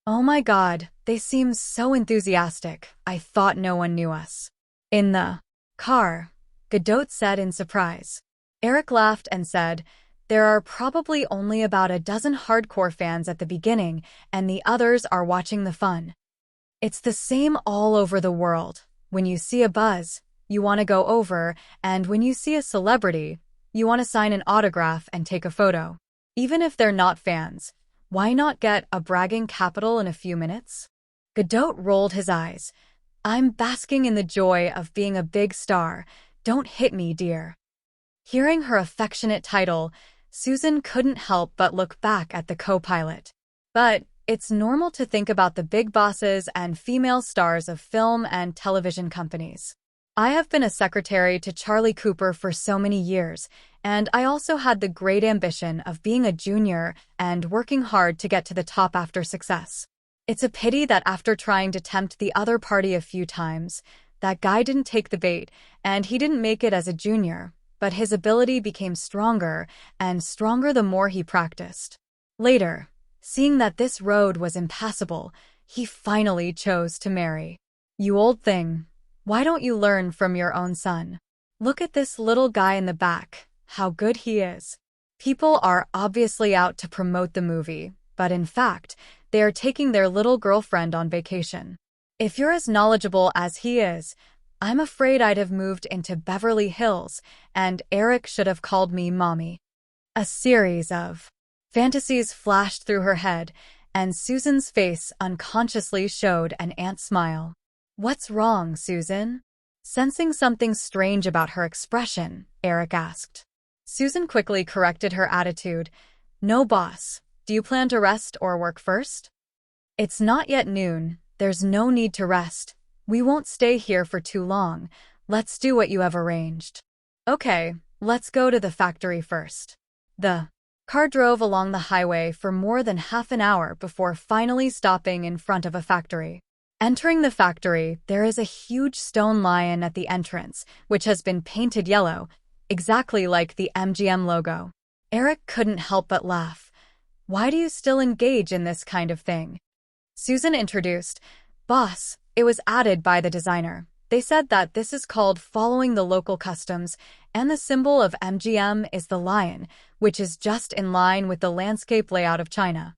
Oh my God, they seem so enthusiastic. I thought no one knew us. In the car, Godot said in surprise. Eric laughed and said, there are probably only about a dozen hardcore fans at the beginning, and the others are watching the fun. It's the same all over the world. When you see a buzz, you want to go over, and when you see a celebrity, you want to sign an autograph and take a photo. Even if they're not fans, why not get a bragging capital in a few minutes? Godot rolled his eyes. I'm basking in the joy of being a big star. Don't hit me, dear. Hearing her affectionate title, Susan couldn't help but look back at the co-pilot. But it's normal to think about the big bosses and female stars of film and television companies. I have been a secretary to Charlie Cooper for so many years, and I also had the great ambition of being a junior and working hard to get to the top after success. It's a pity that after trying to tempt the other party a few times, that guy didn't take the bait, and he didn't make it as a junior, but his ability became stronger and stronger the more he practiced. Later, seeing that this road was impassable, he finally chose to marry. You old thing, why don't you learn from your own son? Look at this little guy in the back, how good he is. People are obviously out to promote the movie, but in fact, they are taking their little girlfriend on vacation. If you're as knowledgeable as he is, I'm afraid I'd have moved into Beverly Hills, and Eric should have called me Mommy. A series of fantasies flashed through her head, and Susan's face unconsciously showed an ant smile. What's wrong, Susan? Sensing something strange about her expression, Eric asked. Susan quickly corrected her attitude. No, boss. Do you plan to rest or work first? It's not yet noon. There's no need to rest. We won't stay here for too long. Let's do what you have arranged. Okay, let's go to the factory first. The car drove along the highway for more than half an hour before finally stopping in front of a factory. Entering the factory, there is a huge stone lion at the entrance, which has been painted yellow, exactly like the MGM logo. Eric couldn't help but laugh. Why do you still engage in this kind of thing? Susan introduced, Boss, it was added by the designer. They said that this is called following the local customs, and the symbol of MGM is the lion, which is just in line with the landscape layout of China.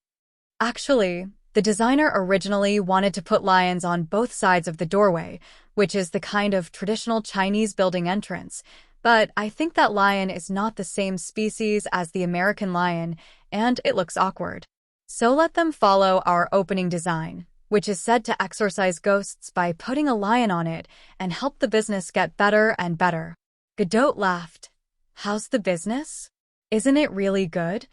Actually, the designer originally wanted to put lions on both sides of the doorway, which is the kind of traditional Chinese building entrance, but I think that lion is not the same species as the American lion, and it looks awkward. So let them follow our opening design, which is said to exorcise ghosts by putting a lion on it and help the business get better and better. Godot laughed. How's the business? Isn't it really good?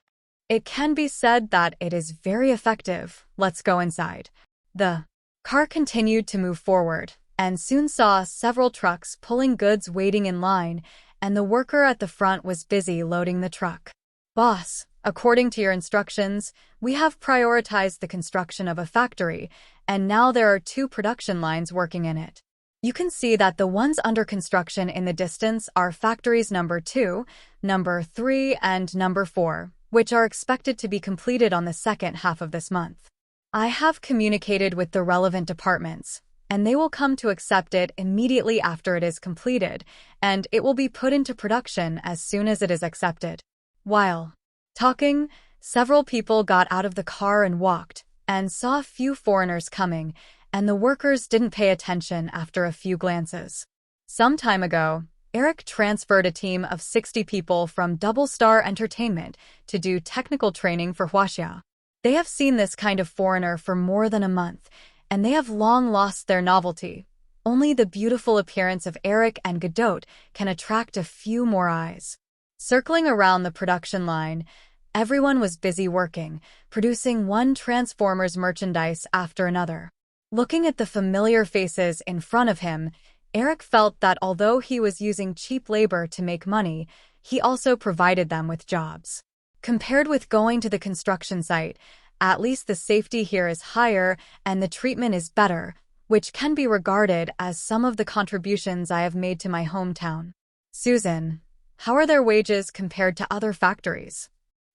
It can be said that it is very effective. Let's go inside. The car continued to move forward, and soon saw several trucks pulling goods waiting in line, and the worker at the front was busy loading the truck. Boss, according to your instructions, we have prioritized the construction of a factory, and now there are 2 production lines working in it. You can see that the ones under construction in the distance are factories number 2, number 3, and number 4, which are expected to be completed on the second half of this month. I have communicated with the relevant departments, and they will come to accept it immediately after it is completed, and it will be put into production as soon as it is accepted. While talking, several people got out of the car and walked, and saw a few foreigners coming, and the workers didn't pay attention after a few glances. Some time ago, Eric transferred a team of 60 people from Double Star Entertainment to do technical training for Huaxia. They have seen this kind of foreigner for more than a month, and they have long lost their novelty. Only the beautiful appearance of Eric and Godot can attract a few more eyes. Circling around the production line, everyone was busy working, producing one Transformers merchandise after another. Looking at the familiar faces in front of him, Eric felt that although he was using cheap labor to make money, he also provided them with jobs. Compared with going to the construction site, at least the safety here is higher and the treatment is better, which can be regarded as some of the contributions I have made to my hometown. Susan, how are their wages compared to other factories?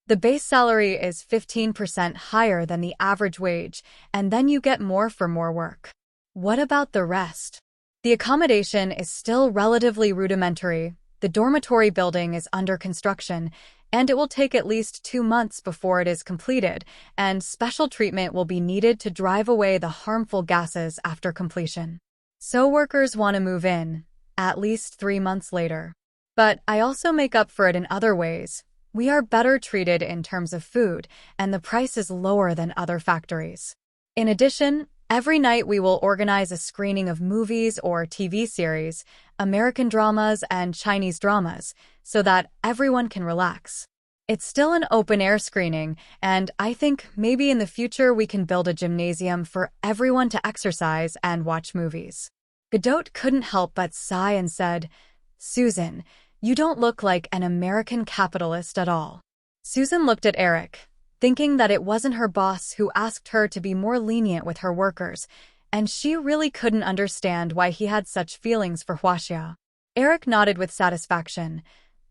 The base salary is 15% higher than the average wage, and then you get more for more work. What about the rest? The accommodation is still relatively rudimentary. The dormitory building is under construction, and it will take at least 2 months before it is completed, and special treatment will be needed to drive away the harmful gases after completion. So workers want to move in, at least 3 months later. But I also make up for it in other ways. We are better treated in terms of food, and the price is lower than other factories. In addition, every night we will organize a screening of movies or TV series, American dramas and Chinese dramas, so that everyone can relax. It's still an open-air screening, and I think maybe in the future we can build a gymnasium for everyone to exercise and watch movies. Godot couldn't help but sigh and said, "Susan, you don't look like an American capitalist at all." Susan looked at Eric, thinking that it wasn't her boss who asked her to be more lenient with her workers, and she really couldn't understand why he had such feelings for Huaxia. Eric nodded with satisfaction.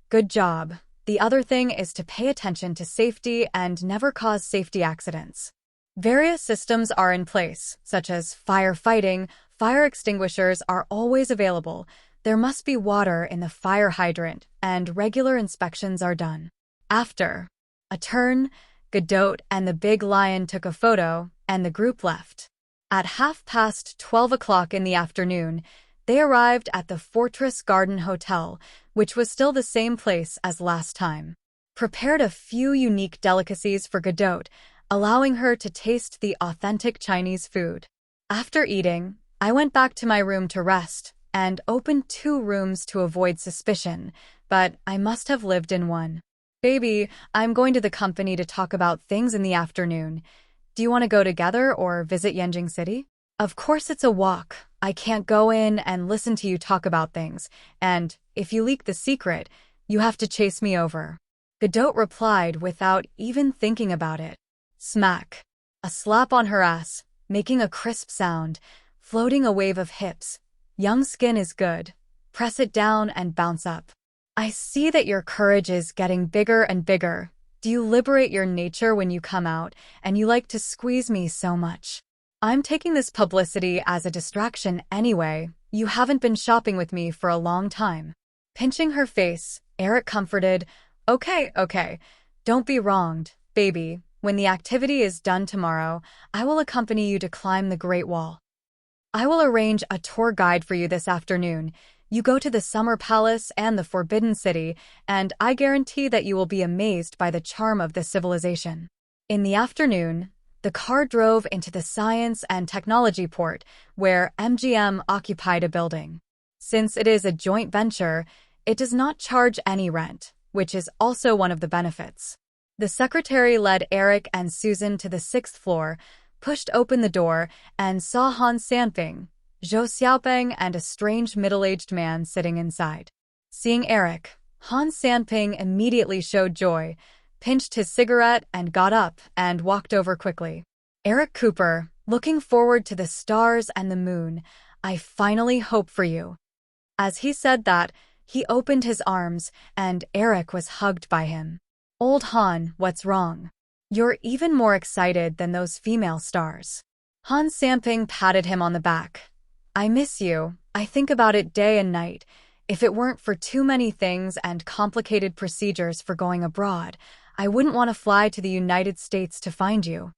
"Good job. The other thing is to pay attention to safety and never cause safety accidents. Various systems are in place, such as firefighting. Fire extinguishers are always available. There must be water in the fire hydrant, and regular inspections are done." After a turn, Godot and the big lion took a photo, and the group left. At 12:30 in the afternoon, they arrived at the Fortress Garden Hotel, which was still the same place as last time. Prepared a few unique delicacies for Godot, allowing her to taste the authentic Chinese food. After eating, I went back to my room to rest, and opened 2 rooms to avoid suspicion, but I must have lived in one. "Baby, I'm going to the company to talk about things in the afternoon. Do you want to go together or visit Yanjing City?" "Of course it's a walk. I can't go in and listen to you talk about things, and if you leak the secret, you have to chase me over." Godot replied without even thinking about it. Smack. A slap on her ass, making a crisp sound, floating a wave of hips. "Young skin is good. Press it down and bounce up." "I see that your courage is getting bigger and bigger. Do you liberate your nature when you come out, and you like to squeeze me so much?" "I'm taking this publicity as a distraction anyway. You haven't been shopping with me for a long time." Pinching her face, Eric comforted, Okay. Don't be wronged, baby. When the activity is done tomorrow, I will accompany you to climb the Great Wall. I will arrange a tour guide for you this afternoon. You go to the Summer Palace and the Forbidden City, and I guarantee that you will be amazed by the charm of this civilization." In the afternoon, the car drove into the Science and Technology Port, where MGM occupied a building. Since it is a joint venture, it does not charge any rent, which is also one of the benefits. The secretary led Eric and Susan to the 6th floor, pushed open the door, and saw Han Sanping, Zhou Xiaopeng, and a strange middle-aged man sitting inside. Seeing Eric, Han Sanping immediately showed joy, pinched his cigarette, and got up and walked over quickly. "Eric Cooper, looking forward to the stars and the moon. I finally hope for you." As he said that, he opened his arms, and Eric was hugged by him. "Old Han, what's wrong? You're even more excited than those female stars." Han Sanping patted him on the back. "I miss you. I think about it day and night. If it weren't for too many things and complicated procedures for going abroad, I wouldn't want to fly to the United States to find you."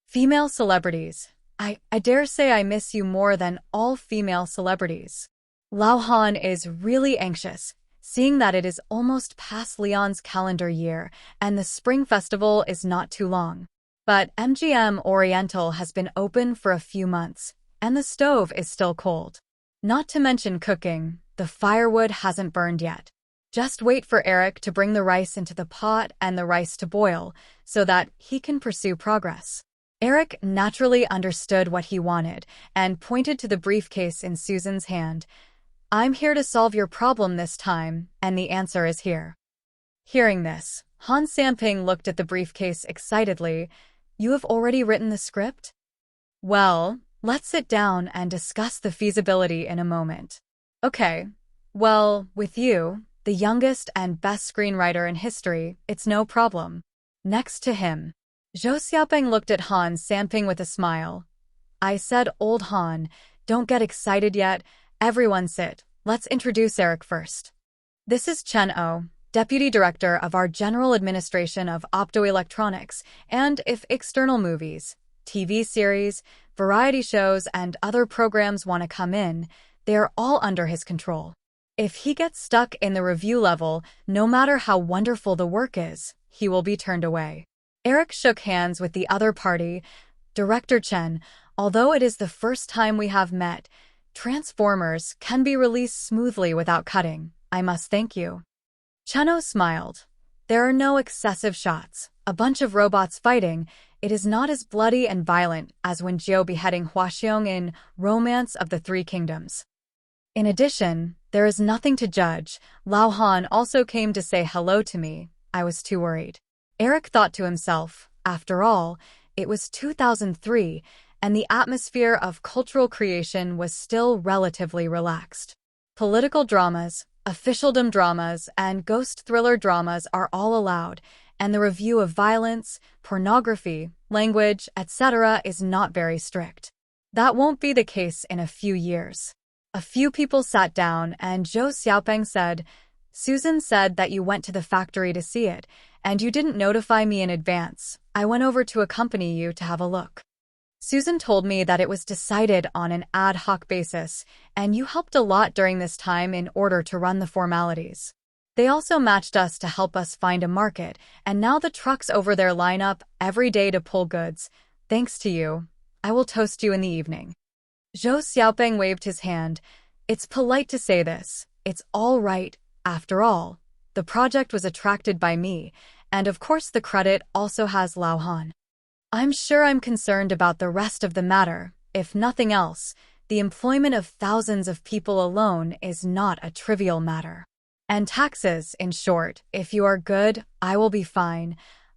Female celebrities. I dare say I miss you more than all female celebrities. Lao Han is really anxious, seeing that it is almost past Leon's calendar year and the Spring Festival is not too long. But MGM Oriental has been open for a few months, and the stove is still cold. Not to mention cooking, the firewood hasn't burned yet. Just wait for Eric to bring the rice into the pot and the rice to boil, so that he can pursue progress. Eric naturally understood what he wanted and pointed to the briefcase in Susan's hand. "I'm here to solve your problem this time, and the answer is here." Hearing this, Han Sanping looked at the briefcase excitedly. "You have already written the script?" "Well, let's sit down and discuss the feasibility in a moment." "Okay. Well, with you, the youngest and best screenwriter in history, it's no problem." Next to him, Zhou Xiaoping looked at Han Sanping with a smile. I said, Old Han, don't get excited yet. Everyone sit. Let's introduce Eric first. This is Chen O, Deputy Director of our General Administration of Optoelectronics, and if external movies, TV series, variety shows, and other programs want to come in, they are all under his control. If he gets stuck in the review level, no matter how wonderful the work is, he will be turned away. Eric shook hands with the other party. Director Chen, although it is the first time we have met, Transformers can be released smoothly without cutting. I must thank you. Cheno smiled. There are no excessive shots. A bunch of robots fighting. It is not as bloody and violent as when Jiao beheading Huaxiong in Romance of the Three Kingdoms. In addition, there is nothing to judge. Lao Han also came to say hello to me. I was too worried. Eric thought to himself, after all, it was 2003, and the atmosphere of cultural creation was still relatively relaxed. Political dramas, officialdom dramas, and ghost thriller dramas are all allowed, and the review of violence, pornography, language, etc. is not very strict. That won't be the case in a few years. A few people sat down, and Zhou Xiaoping said, Susan said that you went to the factory to see it, and you didn't notify me in advance. I went over to accompany you to have a look. Susan told me that it was decided on an ad hoc basis, and you helped a lot during this time in order to run the formalities. They also matched us to help us find a market, and now the trucks over there line up every day to pull goods. Thanks to you. I will toast you in the evening. Zhou Xiaoping waved his hand. It's polite to say this. It's all right. After all, the project was attracted by me, and of course the credit also has Lao Han. I'm sure I'm concerned about the rest of the matter. If nothing else, the employment of thousands of people alone is not a trivial matter. And taxes, in short, if you are good, I will be fine.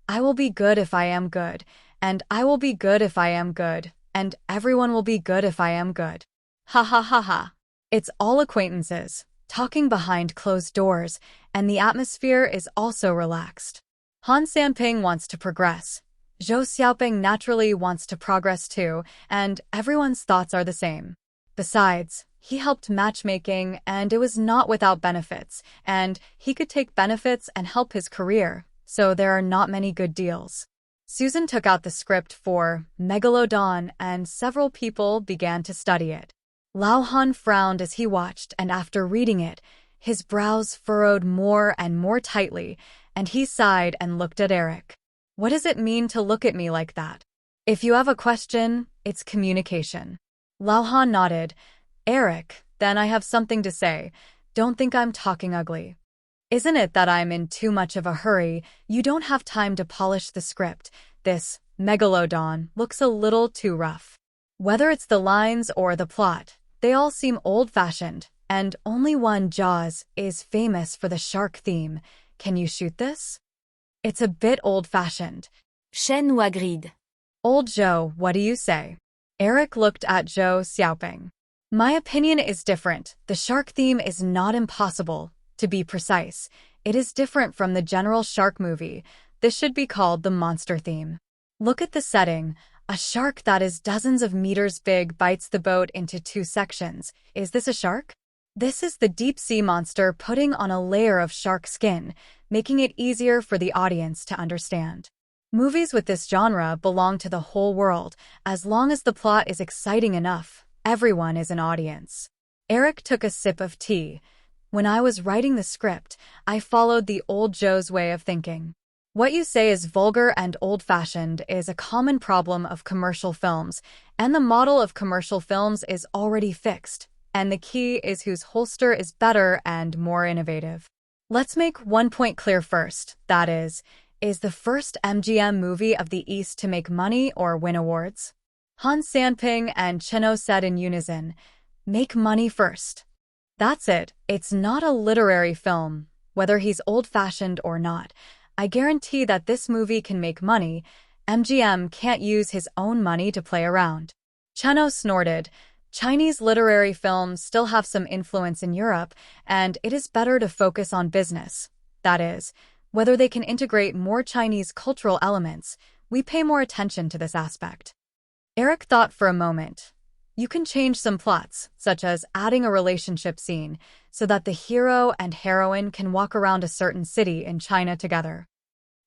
I will be good if I am good, and I will be good if I am good, and everyone will be good if I am good. Ha ha ha ha. It's all acquaintances, talking behind closed doors, and the atmosphere is also relaxed. Han Sanping wants to progress. Zhou Xiaoping naturally wants to progress too, and everyone's thoughts are the same. Besides, he helped matchmaking, and it was not without benefits, and he could take benefits and help his career, so there are not many good deals. Susan took out the script for Megalodon, and several people began to study it. Lao Han frowned as he watched, and after reading it, his brows furrowed more and more tightly, and he sighed and looked at Eric. What does it mean to look at me like that? If you have a question, it's communication. Lao Han nodded. Eric, then I have something to say. Don't think I'm talking ugly. Isn't it that I'm in too much of a hurry? You don't have time to polish the script. This Megalodon looks a little too rough. Whether it's the lines or the plot, they all seem old-fashioned, and only one, Jaws, is famous for the shark theme. Can you shoot this? It's a bit old-fashioned. Shen agreed. Old Zhou, what do you say? Eric looked at Zhou Xiaoping. My opinion is different. The shark theme is not impossible. To be precise, it is different from the general shark movie. This should be called the monster theme. Look at the setting. A shark that is dozens of meters big bites the boat into two sections. Is this a shark? This is the deep-sea monster putting on a layer of shark skin, making it easier for the audience to understand. Movies with this genre belong to the whole world. As long as the plot is exciting enough, everyone is an audience. Eric took a sip of tea. When I was writing the script, I followed the old Zhou's way of thinking. What you say is vulgar and old-fashioned is a common problem of commercial films, and the model of commercial films is already fixed, and the key is whose holster is better and more innovative. Let's make one point clear first, that is the first MGM movie of the East to make money or win awards? Han Sanping and Cheno said in unison, make money first. That's it, it's not a literary film, whether he's old-fashioned or not. I guarantee that this movie can make money. MGM can't use his own money to play around. Cheno snorted. Chinese literary films still have some influence in Europe, and it is better to focus on business. That is, whether they can integrate more Chinese cultural elements, we pay more attention to this aspect. Eric thought for a moment. You can change some plots, such as adding a relationship scene, so that the hero and heroine can walk around a certain city in China together.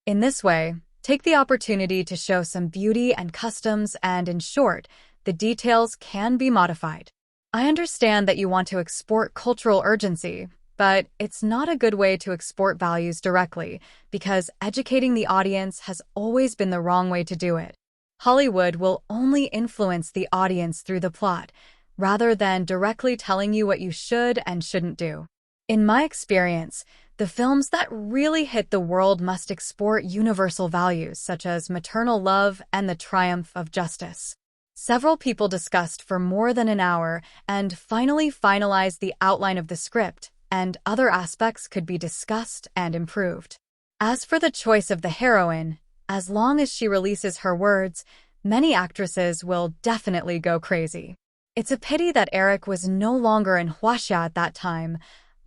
In this way, take the opportunity to show some beauty and customs, and in short, the details can be modified. I understand that you want to export cultural urgency, but it's not a good way to export values directly, because educating the audience has always been the wrong way to do it. Hollywood will only influence the audience through the plot, rather than directly telling you what you should and shouldn't do. In my experience, the films that really hit the world must export universal values such as maternal love and the triumph of justice. Several people discussed for more than an hour and finally finalized the outline of the script, and other aspects could be discussed and improved. As for the choice of the heroine, as long as she releases her words, many actresses will definitely go crazy. It's a pity that Eric was no longer in Huaxia at that time.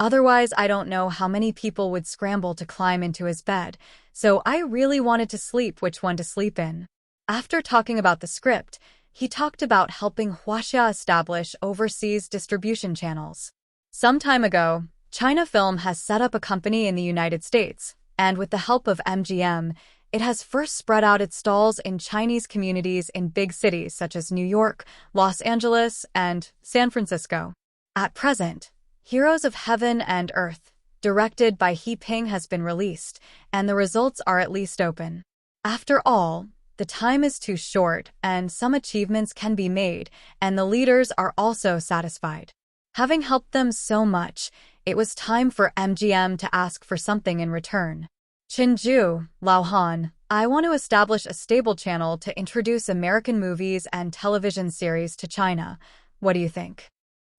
Otherwise, I don't know how many people would scramble to climb into his bed, so I really wanted to sleep which one to sleep in. After talking about the script, he talked about helping Huaxia establish overseas distribution channels. Some time ago, China Film has set up a company in the United States, and with the help of MGM, it has first spread out its stalls in Chinese communities in big cities such as New York, Los Angeles, and San Francisco. At present, Heroes of Heaven and Earth, directed by He Ping, has been released, and the results are at least open. After all, the time is too short, and some achievements can be made, and the leaders are also satisfied. Having helped them so much, it was time for MGM to ask for something in return. Chinju, Laohan, I want to establish a stable channel to introduce American movies and television series to China. What do you think?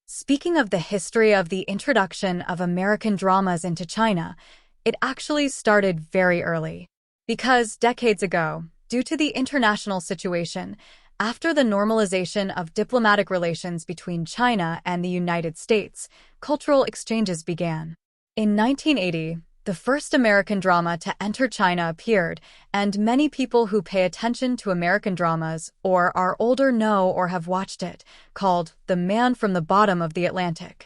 Speaking of the history of the introduction of American dramas into China, it actually started very early. Because decades ago, due to the international situation, after the normalization of diplomatic relations between China and the United States, cultural exchanges began. In 1980, the first American drama to enter China appeared, and many people who pay attention to American dramas or are older know or have watched it, called The Man from the Bottom of the Atlantic.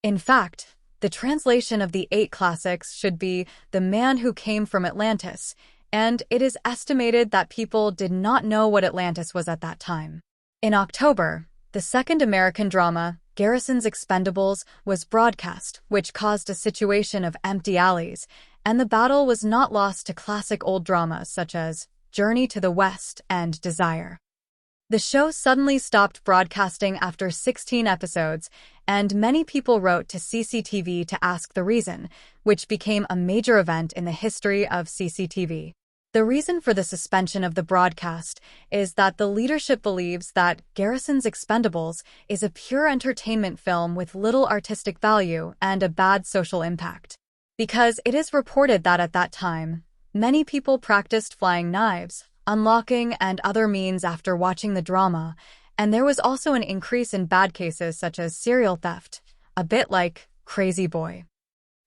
In fact, the translation of the 8 classics should be The Man Who Came from Atlantis, and it is estimated that people did not know what Atlantis was at that time. In October, the second American drama, Garrison's Expendables, was broadcast, which caused a situation of empty alleys, and the battle was not lost to classic old dramas such as Journey to the West and Desire. The show suddenly stopped broadcasting after 16 episodes, and many people wrote to CCTV to ask the reason, which became a major event in the history of CCTV. The reason for the suspension of the broadcast is that the leadership believes that Garrison's Expendables is a pure entertainment film with little artistic value and a bad social impact. Because it is reported that at that time, many people practiced flying knives, unlocking, and other means after watching the drama, and there was also an increase in bad cases such as serial theft, a bit like Crazy Boy.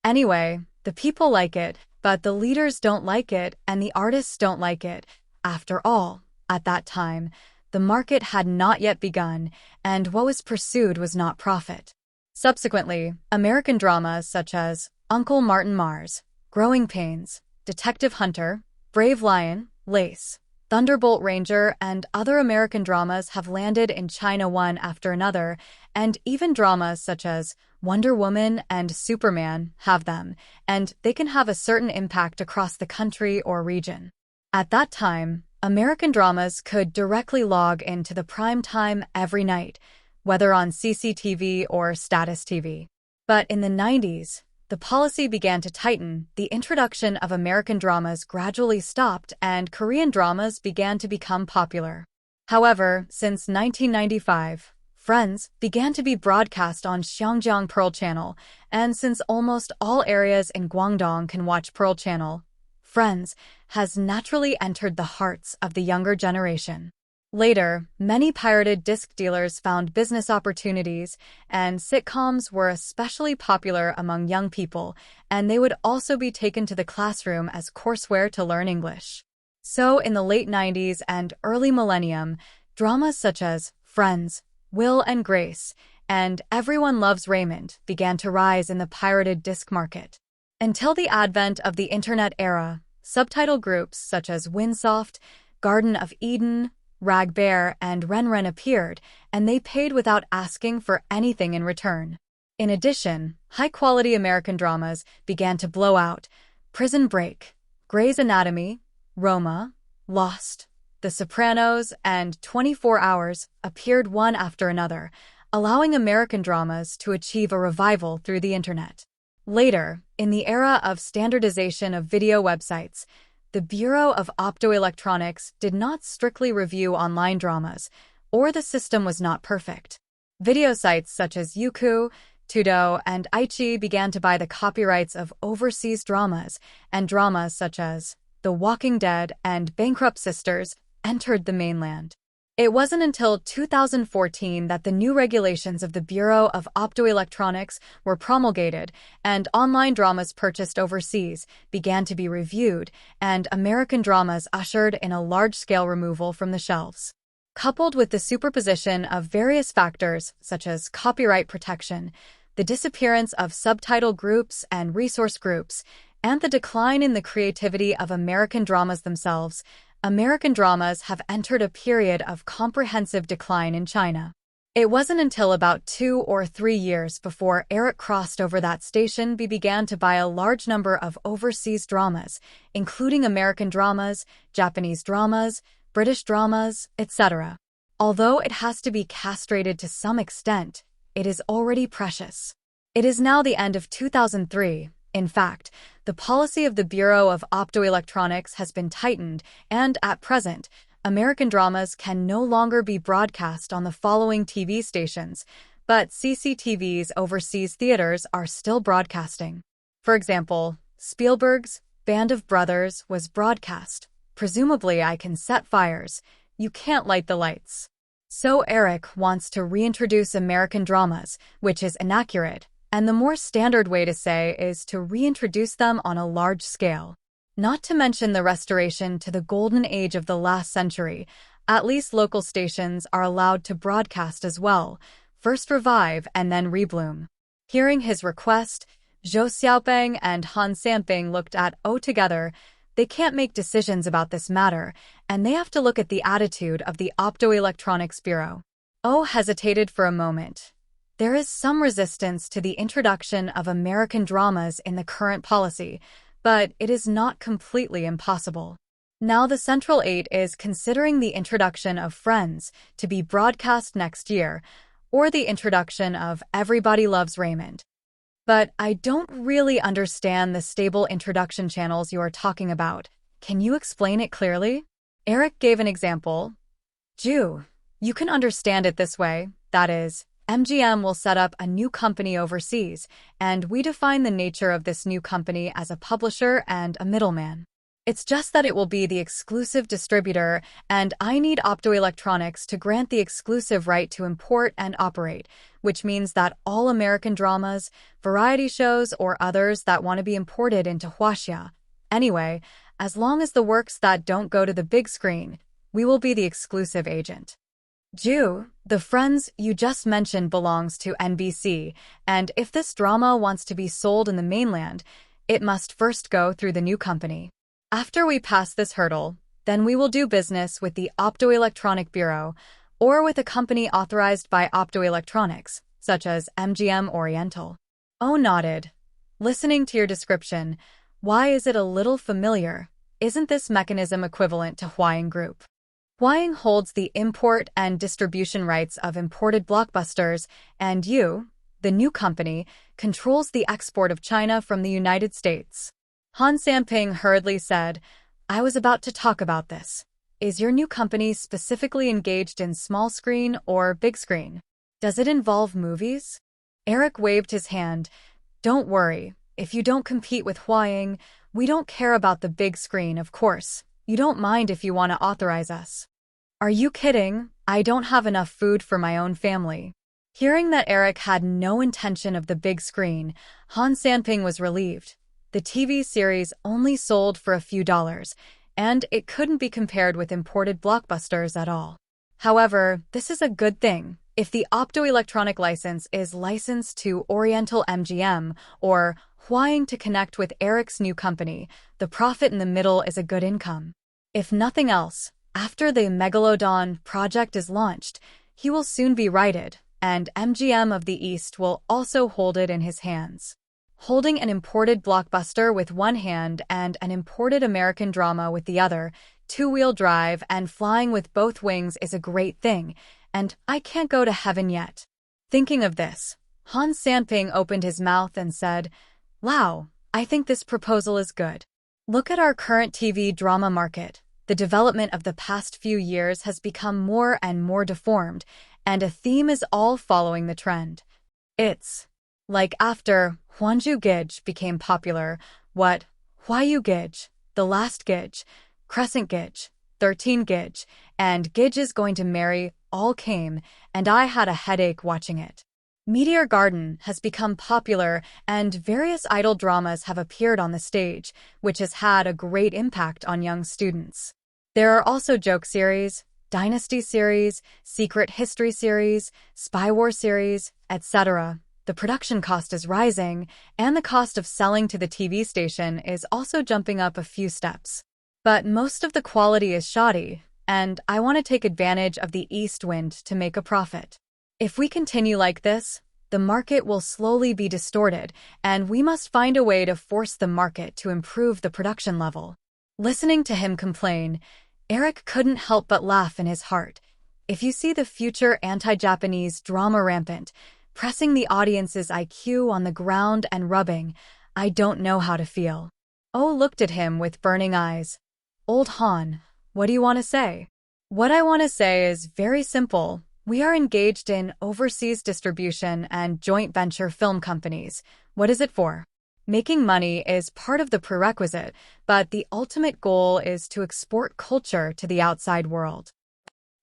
Anyway, the people like it, but the leaders don't like it and the artists don't like it. After all, at that time, the market had not yet begun, and what was pursued was not profit. Subsequently, American dramas such as Uncle Martin Mars, Growing Pains, Detective Hunter, Brave Lion, Lace, Thunderbolt Ranger, and other American dramas have landed in China one after another, and even dramas such as Wonder Woman and Superman have them, and they can have a certain impact across the country or region. At that time, American dramas could directly log into the prime time every night, whether on CCTV or Status TV. But in the 90s, the policy began to tighten, the introduction of American dramas gradually stopped, and Korean dramas began to become popular. However, since 1995, Friends began to be broadcast on Xinjiang Pearl Channel, and since almost all areas in Guangdong can watch Pearl Channel, Friends has naturally entered the hearts of the younger generation. Later, many pirated disc dealers found business opportunities, and sitcoms were especially popular among young people, and they would also be taken to the classroom as courseware to learn English. So, in the late 90s and early millennium, dramas such as Friends, Will and Grace, and Everyone Loves Raymond began to rise in the pirated disc market. Until the advent of the Internet era, subtitle groups such as Winsoft, Garden of Eden, Rag Bear, and Ren appeared, and they paid without asking for anything in return. In addition, high-quality American dramas began to blow out. Prison Break, Grey's Anatomy, Roma, Lost, The Sopranos, and 24 Hours appeared one after another, allowing American dramas to achieve a revival through the internet. Later, in the era of standardization of video websites, the Bureau of Optoelectronics did not strictly review online dramas, or the system was not perfect. Video sites such as Youku, Tudo, and Aichi began to buy the copyrights of overseas dramas, and dramas such as The Walking Dead and Bankrupt Sisters entered the mainland. It wasn't until 2014 that the new regulations of the Bureau of Optoelectronics were promulgated, and online dramas purchased overseas began to be reviewed, and American dramas ushered in a large-scale removal from the shelves. Coupled with the superposition of various factors, such as copyright protection, the disappearance of subtitle groups and resource groups, and the decline in the creativity of American dramas themselves, American dramas have entered a period of comprehensive decline in China. It wasn't until about 2 or 3 years before Eric crossed over that station began to buy a large number of overseas dramas, including American dramas, Japanese dramas, British dramas, etc. Although it has to be castrated to some extent, it is already precious. It is now the end of 2003. In fact, the policy of the Bureau of Optoelectronics has been tightened, and at present, American dramas can no longer be broadcast on the following TV stations, but CCTV's overseas theaters are still broadcasting. For example, Spielberg's Band of Brothers was broadcast. Presumably I can set fires. You can't light the lights. So Eric wants to reintroduce American dramas, which is inaccurate. And the more standard way to say is to reintroduce them on a large scale. Not to mention the restoration to the golden age of the last century, at least local stations are allowed to broadcast as well, first revive and then rebloom. Hearing his request, Zhou Xiaopeng and Han Sanping looked at O together. They can't make decisions about this matter, and they have to look at the attitude of the Optoelectronics Bureau. O hesitated for a moment. There is some resistance to the introduction of American dramas in the current policy, but it is not completely impossible. Now the Central 8 is considering the introduction of Friends to be broadcast next year, or the introduction of Everybody Loves Raymond. But I don't really understand the stable introduction channels you are talking about. Can you explain it clearly? Eric gave an example. Ju, you can understand it this way, that is, MGM will set up a new company overseas, and we define the nature of this new company as a publisher and a middleman. It's just that it will be the exclusive distributor, and I need Optoelectronics to grant the exclusive right to import and operate, which means that all American dramas, variety shows, or others that want to be imported into Huaxia. Anyway, as long as the works that don't go to the big screen, we will be the exclusive agent. Ju, the Friends you just mentioned belongs to NBC, and if this drama wants to be sold in the mainland, it must first go through the new company. After we pass this hurdle, then we will do business with the Optoelectronic Bureau or with a company authorized by Optoelectronics, such as MGM Oriental. O nodded. Listening to your description, why is it a little familiar? Isn't this mechanism equivalent to Huaying Group? Huaying holds the import and distribution rights of imported blockbusters, and you, the new company, controls the export of China from the United States. Han Sanping hurriedly said, I was about to talk about this. Is your new company specifically engaged in small screen or big screen? Does it involve movies? Eric waved his hand. Don't worry. If you don't compete with Huaying, we don't care about the big screen, of course. You don't mind if you want to authorize us. Are you kidding? I don't have enough food for my own family. Hearing that Eric had no intention of the big screen, Han Sanping was relieved. The TV series only sold for a few dollars, and it couldn't be compared with imported blockbusters at all. However, this is a good thing. If the optoelectronic license is licensed to Oriental MGM or Huaying to connect with Eric's new company, the profit in the middle is a good income. If nothing else, after the Megalodon project is launched, he will soon be righted, and MGM of the East will also hold it in his hands. Holding an imported blockbuster with one hand and an imported American drama with the other, two-wheel drive and flying with both wings is a great thing, and I can't go to heaven yet. Thinking of this, Han Sanping opened his mouth and said, "Wow, I think this proposal is good. Look at our current TV drama market. The development of the past few years has become more and more deformed, and a theme is all following the trend. It's like after Hwanju Gij became popular, what Hwayu Gij, The Last Gij, Crescent Gij, 13 Gij, and Gij is Going to Marry all came, and I had a headache watching it. Meteor Garden has become popular, and various idol dramas have appeared on the stage, which has had a great impact on young students. There are also joke series, dynasty series, secret history series, spy war series, etc. The production cost is rising, and the cost of selling to the TV station is also jumping up a few steps. But most of the quality is shoddy, and I want to take advantage of the east wind to make a profit. If we continue like this, the market will slowly be distorted, and we must find a way to force the market to improve the production level." Listening to him complain, Eric couldn't help but laugh in his heart. If you see the future anti-Japanese drama rampant, pressing the audience's IQ on the ground and rubbing, I don't know how to feel. Oh looked at him with burning eyes. "Old Han, what do you want to say?" "What I want to say is very simple. We are engaged in overseas distribution and joint venture film companies. What is it for? Making money is part of the prerequisite, but the ultimate goal is to export culture to the outside world.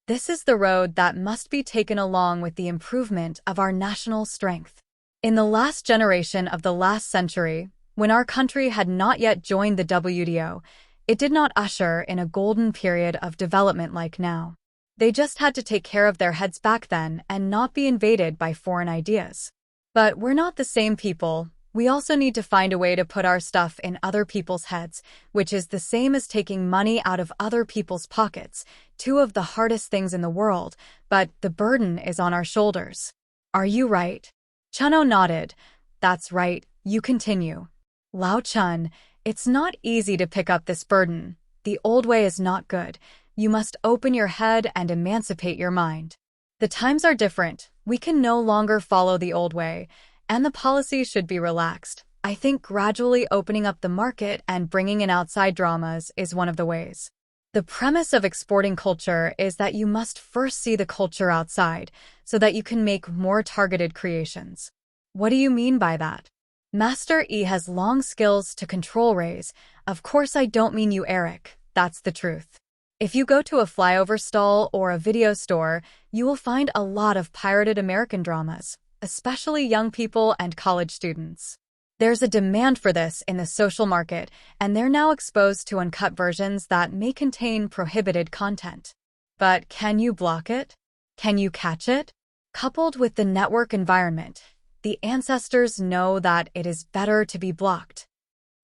This is the road that must be taken along with the improvement of our national strength. In the last generation of the last century, when our country had not yet joined the WTO, it did not usher in a golden period of development like now. They just had to take care of their heads back then and not be invaded by foreign ideas. But we're not the same people. We also need to find a way to put our stuff in other people's heads, which is the same as taking money out of other people's pockets, two of the hardest things in the world, but the burden is on our shoulders." "Are you right?" Chunho nodded. "That's right, you continue." "Lao Chun, it's not easy to pick up this burden. The old way is not good. You must open your head and emancipate your mind. The times are different. We can no longer follow the old way, and the policy should be relaxed. I think gradually opening up the market and bringing in outside dramas is one of the ways. The premise of exporting culture is that you must first see the culture outside so that you can make more targeted creations." "What do you mean by that?" "Master E has long skills to control rays. Of course I don't mean you, Eric. That's the truth. If you go to a flyover stall or a video store, you will find a lot of pirated American dramas, especially young people and college students. There's a demand for this in the social market, and they're now exposed to uncut versions that may contain prohibited content. But can you block it? Can you catch it? Coupled with the network environment, the ancestors know that it is better to be blocked.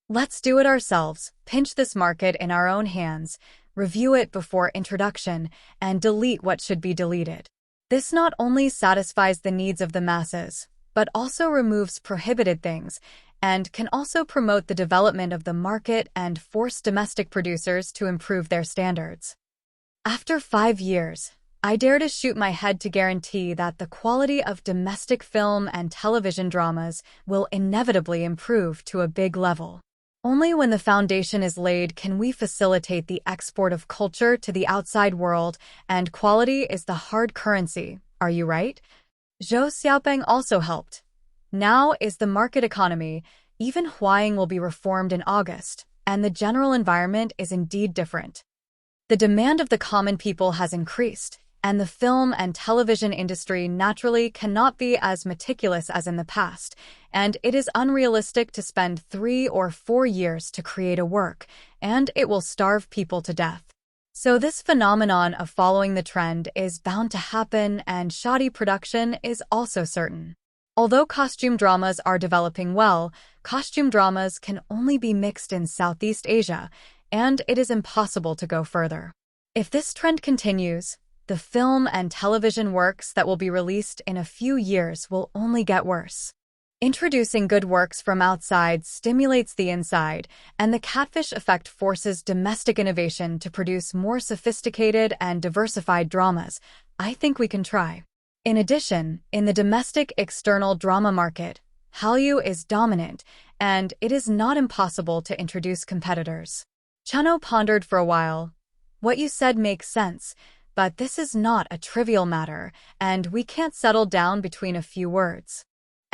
Let's do it ourselves, pinch this market in our own hands, review it before introduction, and delete what should be deleted. This not only satisfies the needs of the masses, but also removes prohibited things, and can also promote the development of the market and force domestic producers to improve their standards. After 5 years, I dare to shoot my head to guarantee that the quality of domestic film and television dramas will inevitably improve to a big level. Only when the foundation is laid can we facilitate the export of culture to the outside world, and quality is the hard currency. Are you right? Zhou Xiaopeng also helped. Now is the market economy. Even Huaying will be reformed in August, and the general environment is indeed different. The demand of the common people has increased, and the film and television industry naturally cannot be as meticulous as in the past, and it is unrealistic to spend 3 or 4 years to create a work, and it will starve people to death. So this phenomenon of following the trend is bound to happen, and shoddy production is also certain. Although costume dramas are developing well, costume dramas can only be mixed in Southeast Asia, and it is impossible to go further. If this trend continues, the film and television works that will be released in a few years will only get worse. Introducing good works from outside stimulates the inside, and the catfish effect forces domestic innovation to produce more sophisticated and diversified dramas. I think we can try. In addition, in the domestic external drama market, Hallyu is dominant, and it is not impossible to introduce competitors. Chunho pondered for a while. What you said makes sense, but this is not a trivial matter, and we can't settle down between a few words.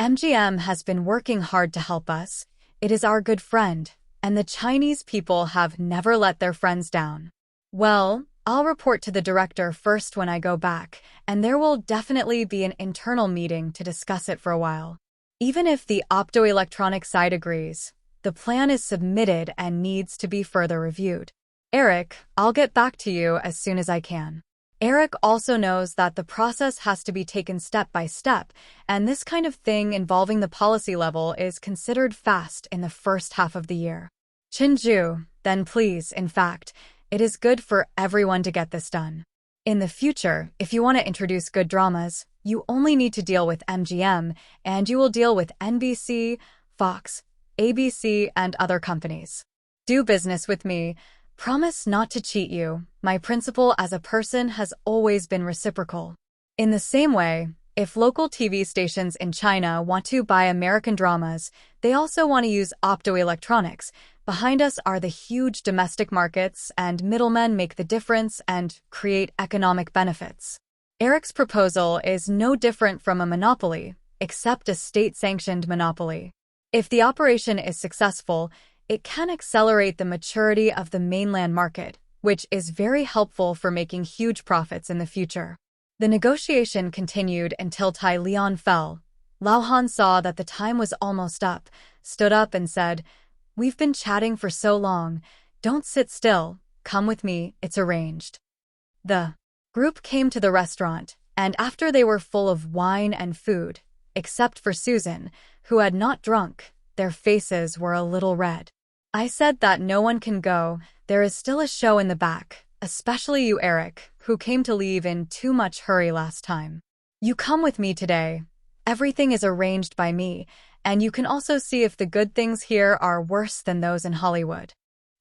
MGM has been working hard to help us. It is our good friend, and the Chinese people have never let their friends down. Well, I'll report to the director first when I go back, and there will definitely be an internal meeting to discuss it for a while. Even if the optoelectronic side agrees, the plan is submitted and needs to be further reviewed. Eric, I'll get back to you as soon as I can. Eric also knows that the process has to be taken step by step, and this kind of thing involving the policy level is considered fast in the first half of the year. Chinju, then please, in fact, it is good for everyone to get this done. In the future, if you want to introduce good dramas, you only need to deal with MGM, and you will deal with NBC, Fox, ABC, and other companies. Do business with me. Promise not to cheat you. My principle as a person has always been reciprocal. In the same way, if local TV stations in China want to buy American dramas, they also want to use optoelectronics. Behind us are the huge domestic markets, and middlemen make the difference and create economic benefits. Eric's proposal is no different from a monopoly, except a state-sanctioned monopoly. If the operation is successful, it can accelerate the maturity of the mainland market, which is very helpful for making huge profits in the future. The negotiation continued until Tai Leon fell. Lao Han saw that the time was almost up, stood up and said, "We've been chatting for so long. Don't sit still. Come with me, it's arranged." The group came to the restaurant, and after they were full of wine and food, except for Susan, who had not drunk, their faces were a little red. I said that no one can go. There is still a show in the back, especially you, Eric, who came to leave in too much hurry last time. You come with me today. Everything is arranged by me, and you can also see if the good things here are worse than those in Hollywood.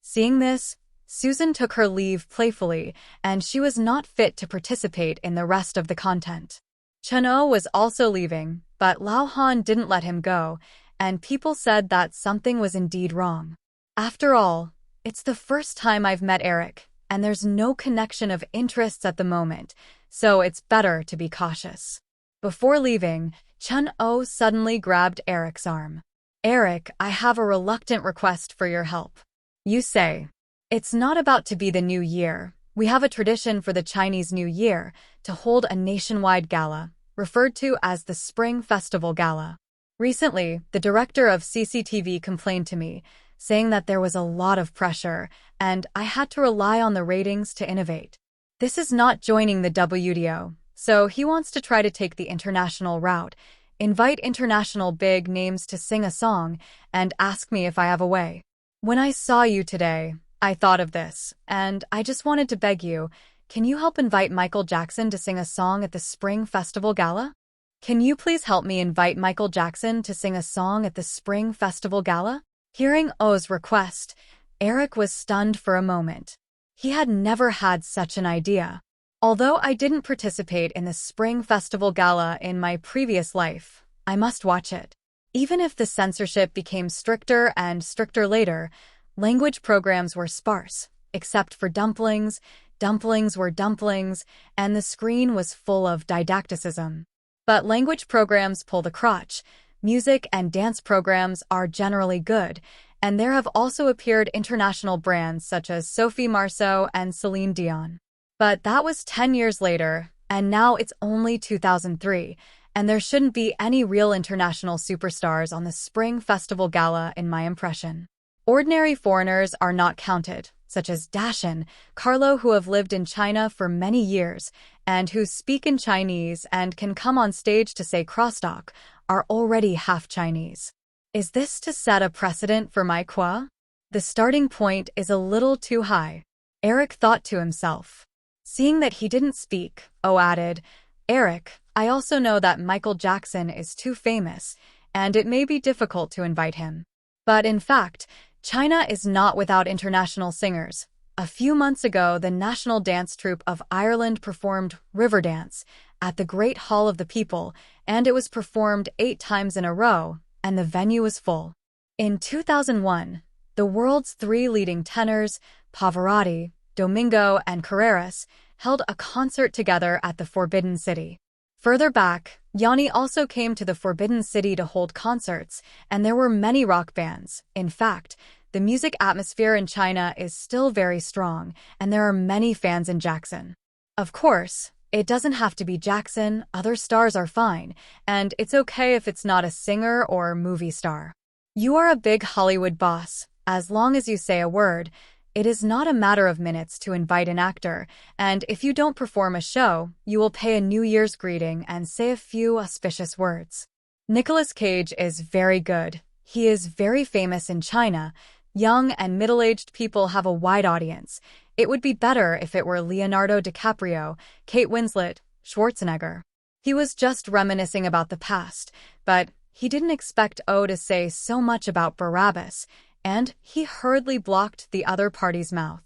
Seeing this, Susan took her leave playfully, and she was not fit to participate in the rest of the content. Chunho was also leaving, but Lao Han didn't let him go, and people said that something was indeed wrong. After all, it's the first time I've met Eric, and there's no connection of interests at the moment, so it's better to be cautious. Before leaving, Chunho suddenly grabbed Eric's arm. "Eric, I have a reluctant request for your help." "You say." "It's not about to be the new year. We have a tradition for the Chinese New Year to hold a nationwide gala, referred to as the Spring Festival Gala. Recently, the director of CCTV complained to me, saying that there was a lot of pressure, and I had to rely on the ratings to innovate. This is not joining the WDO, so he wants to try to take the international route, invite international big names to sing a song, and ask me if I have a way. When I saw you today, I thought of this, and I just wanted to beg you, can you help invite Michael Jackson to sing a song at the Spring Festival Gala? Can you please help me invite Michael Jackson to sing a song at the Spring Festival Gala?" Hearing O's request, Eric was stunned for a moment. He had never had such an idea. Although I didn't participate in the Spring Festival Gala in my previous life, I must watch it. Even if the censorship became stricter and stricter later, language programs were sparse, except for dumplings. Dumplings were dumplings, and the screen was full of didacticism. But language programs pull the crotch. Music and dance programs are generally good, and there have also appeared international brands such as Sophie Marceau and Celine Dion. But that was 10 years later, and now it's only 2003, and there shouldn't be any real international superstars on the Spring Festival Gala in my impression. Ordinary foreigners are not counted, such as Dashin, Carlo, who have lived in China for many years and who speak in Chinese and can come on stage to say crosstalk, are already half Chinese. Is this to set a precedent for my qua? The starting point is a little too high, Eric thought to himself. Seeing that he didn't speak, O added, Eric, I also know that Michael Jackson is too famous, and it may be difficult to invite him. But in fact, China is not without international singers. A few months ago, the National Dance Troupe of Ireland performed Riverdance at the Great Hall of the People, and it was performed 8 times in a row, and the venue was full. In 2001, the world's 3 leading tenors, Pavarotti, Domingo, and Carreras, held a concert together at the Forbidden City. Further back, Yanni also came to the Forbidden City to hold concerts, and there were many rock bands. In fact, the music atmosphere in China is still very strong, and there are many fans in Jackson. Of course, it doesn't have to be Jackson, other stars are fine, and it's okay if it's not a singer or movie star. You are a big Hollywood boss. As long as you say a word, it is not a matter of minutes to invite an actor, and if you don't perform a show, you will pay a New Year's greeting and say a few auspicious words. Nicolas Cage is very good. He is very famous in China. Young and middle-aged people have a wide audience. It would be better if it were Leonardo DiCaprio, Kate Winslet, Schwarzenegger. He was just reminiscing about the past, but he didn't expect O to say so much about Barabbas, and he hurriedly blocked the other party's mouth.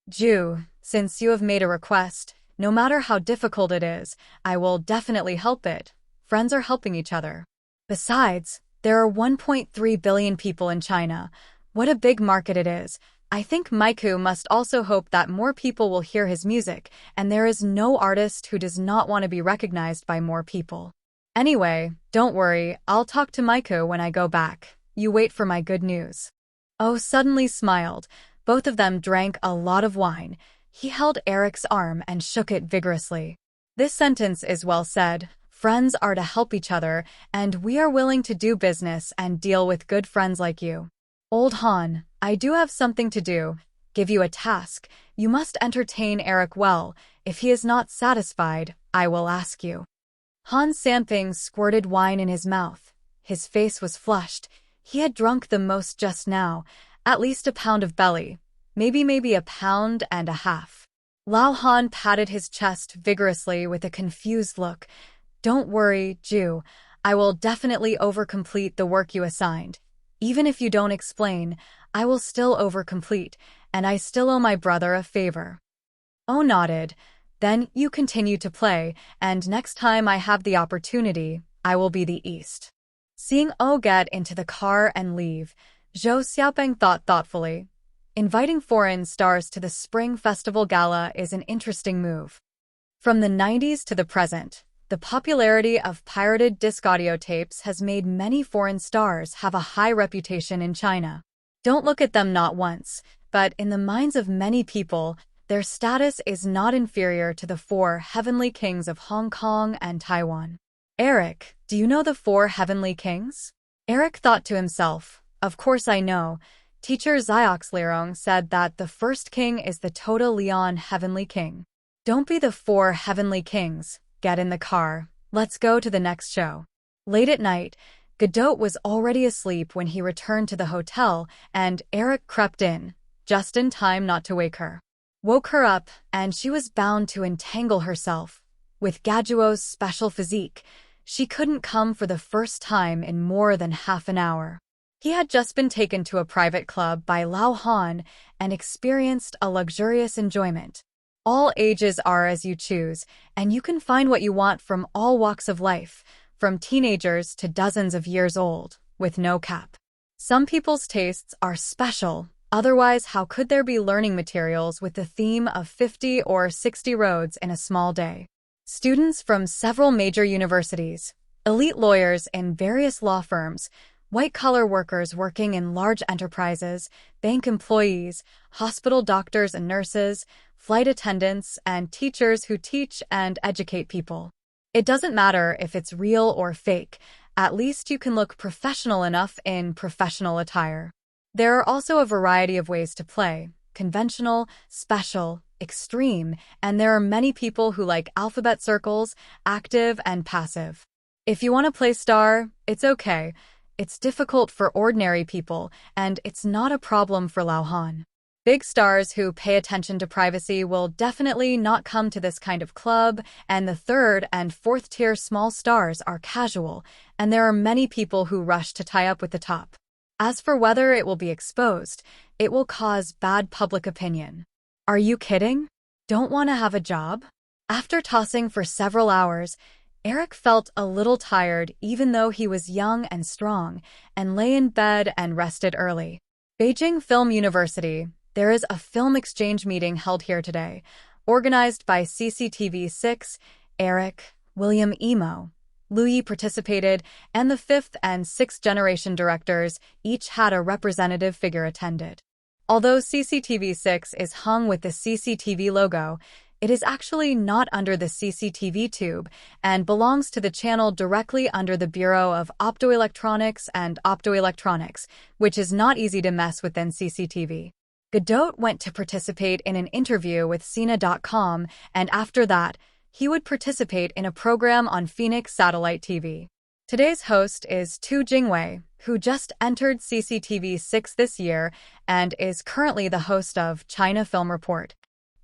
Jew, since you have made a request, no matter how difficult it is, I will definitely help it. Friends are helping each other. Besides, there are 1.3 billion people in China. What a big market it is. I think Maiku must also hope that more people will hear his music, and there is no artist who does not want to be recognized by more people. Anyway, don't worry, I'll talk to Maiku when I go back. You wait for my good news. O suddenly smiled. Both of them drank a lot of wine. He held Eric's arm and shook it vigorously. This sentence is well said. Friends are to help each other, and we are willing to do business and deal with good friends like you. Old Han, I do have something to do. Give you a task. You must entertain Eric well. If he is not satisfied, I will ask you. Han Sanping squirted wine in his mouth. His face was flushed. He had drunk the most just now, at least a pound of belly, maybe a pound and a half. Lao Han patted his chest vigorously with a confused look. Don't worry, Jew, I will definitely overcomplete the work you assigned. Even if you don't explain, I will still overcomplete, and I still owe my brother a favor. O nodded. Then you continue to play, and next time I have the opportunity, I will be the East. Seeing O get into the car and leave, Zhou Xiaopeng thought thoughtfully. Inviting foreign stars to the Spring Festival Gala is an interesting move. From the 90s to the present, the popularity of pirated disc audio tapes has made many foreign stars have a high reputation in China. Don't look at them not once, but in the minds of many people, their status is not inferior to the 4 heavenly kings of Hong Kong and Taiwan. Eric, do you know the 4 heavenly kings? Eric thought to himself, of course I know. Teacher Ziox Lirong said that the first king is the Tota Leon heavenly king. Don't be the 4 heavenly kings. Get in the car. Let's go to the next show. Late at night, Godot was already asleep when he returned to the hotel, and Eric crept in, just in time not to wake her. Woke her up, and she was bound to entangle herself. With Gajuo's special physique, she couldn't come for the first time in more than half an hour. He had just been taken to a private club by Lao Han and experienced a luxurious enjoyment. All ages are as you choose, and you can find what you want from all walks of life, from teenagers to dozens of years old, with no cap. Some people's tastes are special, otherwise how could there be learning materials with the theme of 50 or 60 roads in a small day? Students from several major universities, elite lawyers in various law firms, White-collar workers working in large enterprises, bank employees, hospital doctors and nurses, flight attendants, and teachers who teach and educate people. It doesn't matter if it's real or fake, at least you can look professional enough in professional attire. There are also a variety of ways to play: conventional, special, extreme, and there are many people who like alphabet circles, active and passive. If you want to play star, it's okay. It's difficult for ordinary people, and it's not a problem for Lao Han. Big stars who pay attention to privacy will definitely not come to this kind of club, and the third and fourth tier small stars are casual, and there are many people who rush to tie up with the top. As for whether it will be exposed, it will cause bad public opinion. Are you kidding? Don't want to have a job? After tossing for several hours, Eric felt a little tired even though he was young and strong, and lay in bed and rested early. Beijing Film University. There is a film exchange meeting held here today, organized by CCTV6, Eric, William Emo, Louis participated, and the fifth and sixth generation directors each had a representative figure attended. Although CCTV6 is hung with the CCTV logo, it is actually not under the CCTV tube and belongs to the channel directly under the Bureau of Optoelectronics and Optoelectronics, which is not easy to mess within CCTV. Godot went to participate in an interview with Sina.com, and after that, he would participate in a program on Phoenix Satellite TV. Today's host is Tu Jingwei, who just entered CCTV 6 this year and is currently the host of China Film Report.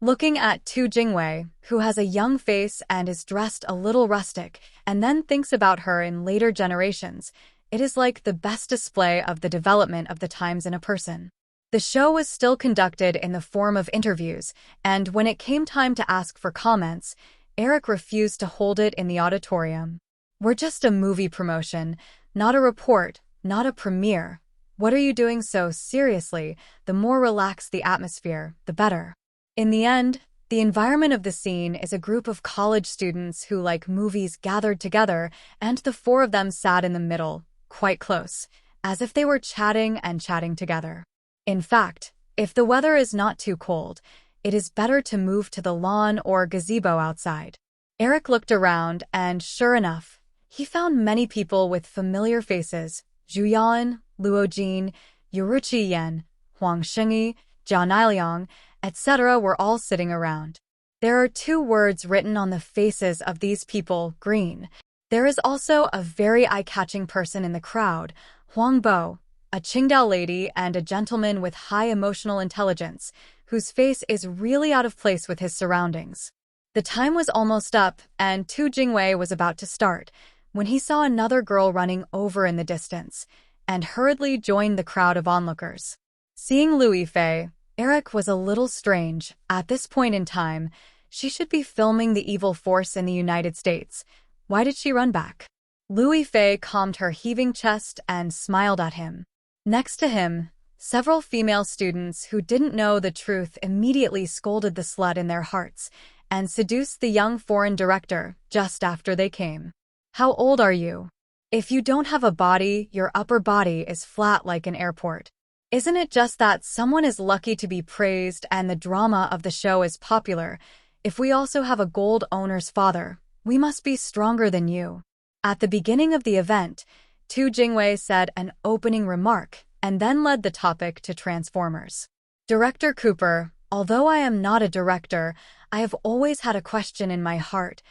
Looking at Tu Jingwei, who has a young face and is dressed a little rustic, and then thinks about her in later generations, it is like the best display of the development of the times in a person. The show was still conducted in the form of interviews, and when it came time to ask for comments, Eric refused to hold it in the auditorium. We're just a movie promotion, not a report, not a premiere. What are you doing so seriously? The more relaxed the atmosphere, the better. In the end, the environment of the scene is a group of college students who like movies gathered together, and the four of them sat in the middle, quite close, as if they were chatting and chatting together. In fact, if the weather is not too cold, it is better to move to the lawn or gazebo outside. Eric looked around and, sure enough, he found many people with familiar faces: Zhu Yan, Luo Jin, Yuruchi Yen, Huang Shengyi, Jiao Niliang, etc. were all sitting around. There are two words written on the faces of these people: green. There is also a very eye-catching person in the crowd, Huang Bo, a Qingdao lady and a gentleman with high emotional intelligence, whose face is really out of place with his surroundings. The time was almost up, and Tu Jingwei was about to start, when he saw another girl running over in the distance, and hurriedly joined the crowd of onlookers. Seeing Louis Fei, Eric was a little strange. At this point in time, she should be filming the evil force in the United States. Why did she run back? Louis Fei calmed her heaving chest and smiled at him. Next to him, several female students who didn't know the truth immediately scolded the slut in their hearts and seduced the young foreign director just after they came. How old are you? If you don't have a body, your upper body is flat like an airport. Isn't it just that someone is lucky to be praised and the drama of the show is popular? If we also have a gold owner's father, we must be stronger than you. At the beginning of the event, Tu Jingwei said an opening remark and then led the topic to Transformers. Director Cooper, although I am not a director, I have always had a question in my heart.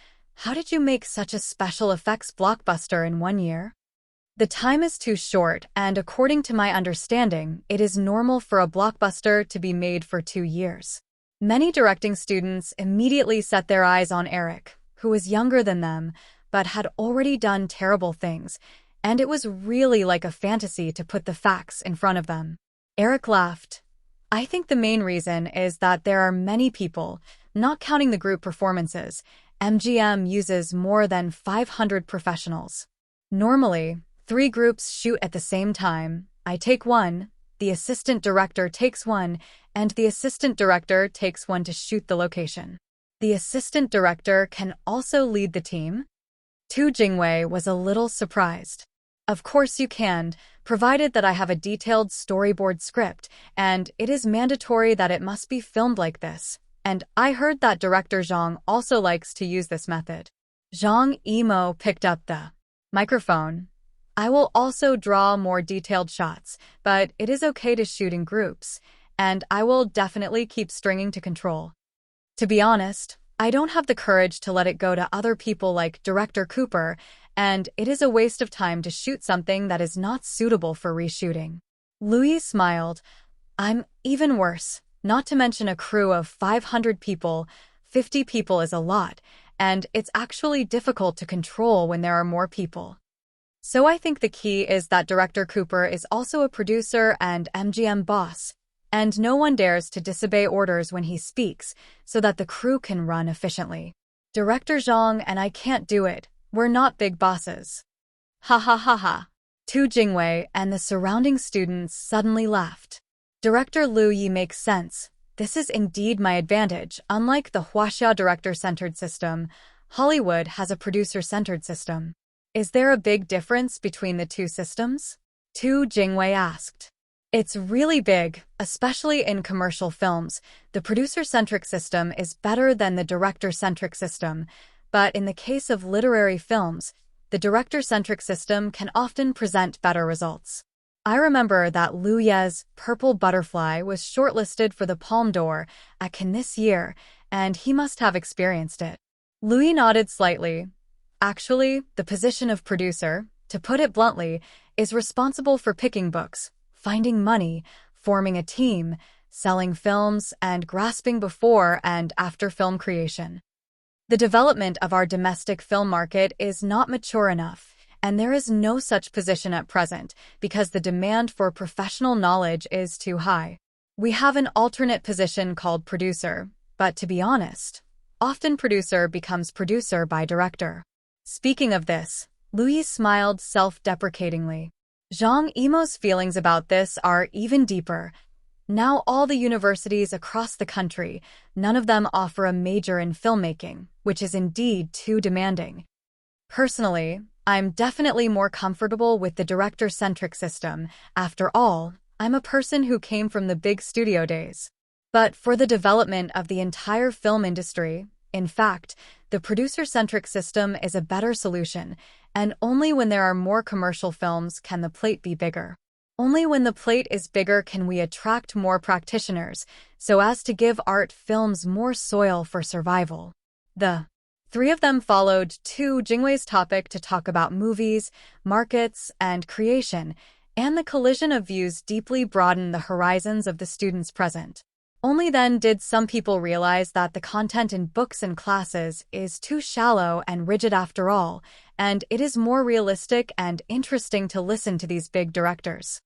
How did you make such a special effects blockbuster in 1 year? The time is too short, and according to my understanding, it is normal for a blockbuster to be made for 2 years. Many directing students immediately set their eyes on Eric, who was younger than them, but had already done terrible things, and it was really like a fantasy to put the facts in front of them. Eric laughed. I think the main reason is that there are many people, not counting the group performances. MGM uses more than 500 professionals. Normally, 3 groups shoot at the same time. I take one, the assistant director takes one, and the assistant director takes one to shoot the location. The assistant director can also lead the team? Tu Jingwei was a little surprised. Of course you can. provided that I have a detailed storyboard script, and it is mandatory that it must be filmed like this. And I heard that director Zhang also likes to use this method. Zhang Yimou picked up the microphone. I will also draw more detailed shots, but it is okay to shoot in groups, and I will definitely keep stringing to control. To be honest, I don't have the courage to let it go to other people like Director Cooper, and it is a waste of time to shoot something that is not suitable for reshooting. Louis smiled. I'm even worse, not to mention a crew of 500 people. 50 people is a lot, and it's actually difficult to control when there are more people. So I think the key is that Director Cooper is also a producer and MGM boss, and no one dares to disobey orders when he speaks so that the crew can run efficiently. Director Zhang and I can't do it. We're not big bosses. Ha ha ha ha. Tu Jingwei and the surrounding students suddenly laughed. Director Liu Yi makes sense. This is indeed my advantage. Unlike the Huaxia director-centered system, Hollywood has a producer-centered system. Is there a big difference between the two systems? Tu Jingwei asked. It's really big, especially in commercial films. The producer-centric system is better than the director-centric system, but in the case of literary films, the director-centric system can often present better results. I remember that Liu Ye's Purple Butterfly was shortlisted for the Palme d'Or at Cannes this year, and he must have experienced it. Louis nodded slightly. Actually, the position of producer, to put it bluntly, is responsible for picking books, finding money, forming a team, selling films, and grasping before and after film creation. The development of our domestic film market is not mature enough, and there is no such position at present because the demand for professional knowledge is too high. We have an alternate position called producer, but to be honest, often producer becomes producer by director. Speaking of this, Louis smiled self-deprecatingly. Zhang Yimou's feelings about this are even deeper. Now all the universities across the country, none of them offer a major in filmmaking, which is indeed too demanding. Personally, I'm definitely more comfortable with the director-centric system. After all, I'm a person who came from the big studio days. But for the development of the entire film industry, in fact, the producer-centric system is a better solution, and only when there are more commercial films can the plate be bigger. Only when the plate is bigger can we attract more practitioners, so as to give art films more soil for survival. The three of them followed Tu Jingwei's topic to talk about movies, markets, and creation, and the collision of views deeply broadened the horizons of the students present. Only then did some people realize that the content in books and classes is too shallow and rigid after all, and it is more realistic and interesting to listen to these big directors.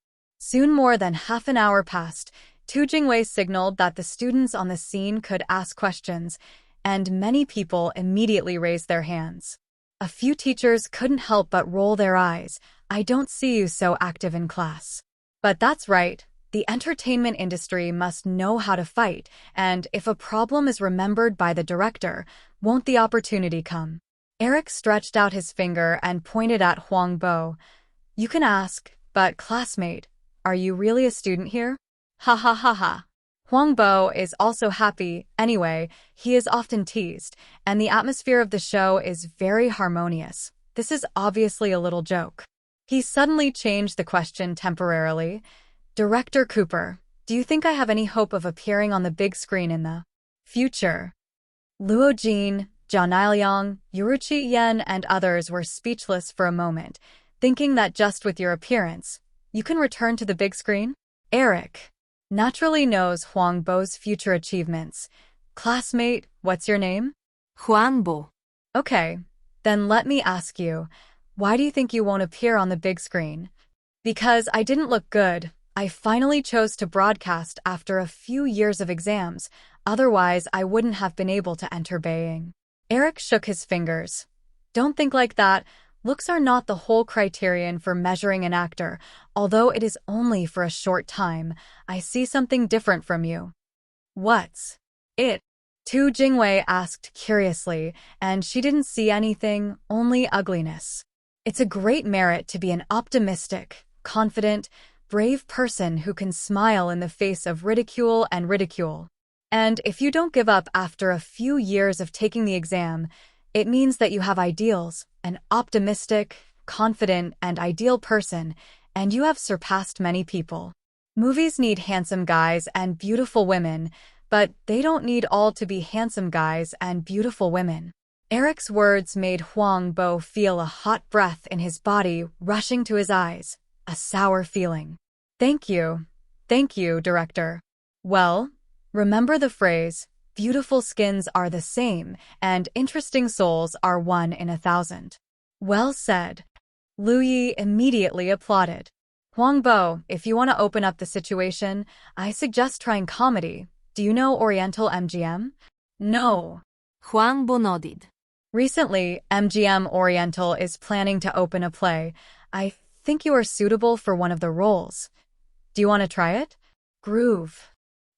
Soon more than half an hour passed. Tu Jingwei signaled that the students on the scene could ask questions, and many people immediately raised their hands. A few teachers couldn't help but roll their eyes. I don't see you so active in class. But that's right. The entertainment industry must know how to fight, and if a problem is remembered by the director, won't the opportunity come? Eric stretched out his finger and pointed at Huang Bo. You can ask, but classmate, are you really a student here? Ha ha ha ha. Huang Bo is also happy. Anyway, he is often teased, and the atmosphere of the show is very harmonious. This is obviously a little joke. He suddenly changed the question temporarily. Director Cooper, do you think I have any hope of appearing on the big screen in the future? Luo Jin, Zhao Niliang, Yuruchi Yen, and others were speechless for a moment, thinking that just with your appearance, you can return to the big screen? Eric naturally knows Huang Bo's future achievements. Classmate, what's your name? Huang Bo. Okay, then let me ask you, why do you think you won't appear on the big screen? Because I didn't look good. I finally chose to broadcast after a few years of exams, otherwise I wouldn't have been able to enter Beijing. Eric shook his fingers. Don't think like that. Looks are not the whole criterion for measuring an actor, although it is only for a short time. I see something different from you. What's it? Tu Jingwei asked curiously, and she didn't see anything, only ugliness. It's a great merit to be an optimistic, confident, brave person who can smile in the face of ridicule and ridicule. And if you don't give up after a few years of taking the exam, it means that you have ideals, an optimistic, confident, and ideal person, and you have surpassed many people. Movies need handsome guys and beautiful women, but they don't need all to be handsome guys and beautiful women. Eric's words made Huang Bo feel a hot breath in his body rushing to his eyes, a sour feeling. Thank you, director. Well, remember the phrase, beautiful skins are the same and interesting souls are 1 in 1,000. Well said. Lu Yi immediately applauded. Huang Bo, if you want to open up the situation, I suggest trying comedy. Do you know Oriental MGM? No. Huang Bo nodded. Recently, MGM Oriental is planning to open a play. I think you are suitable for one of the roles. Do you want to try it? Groove.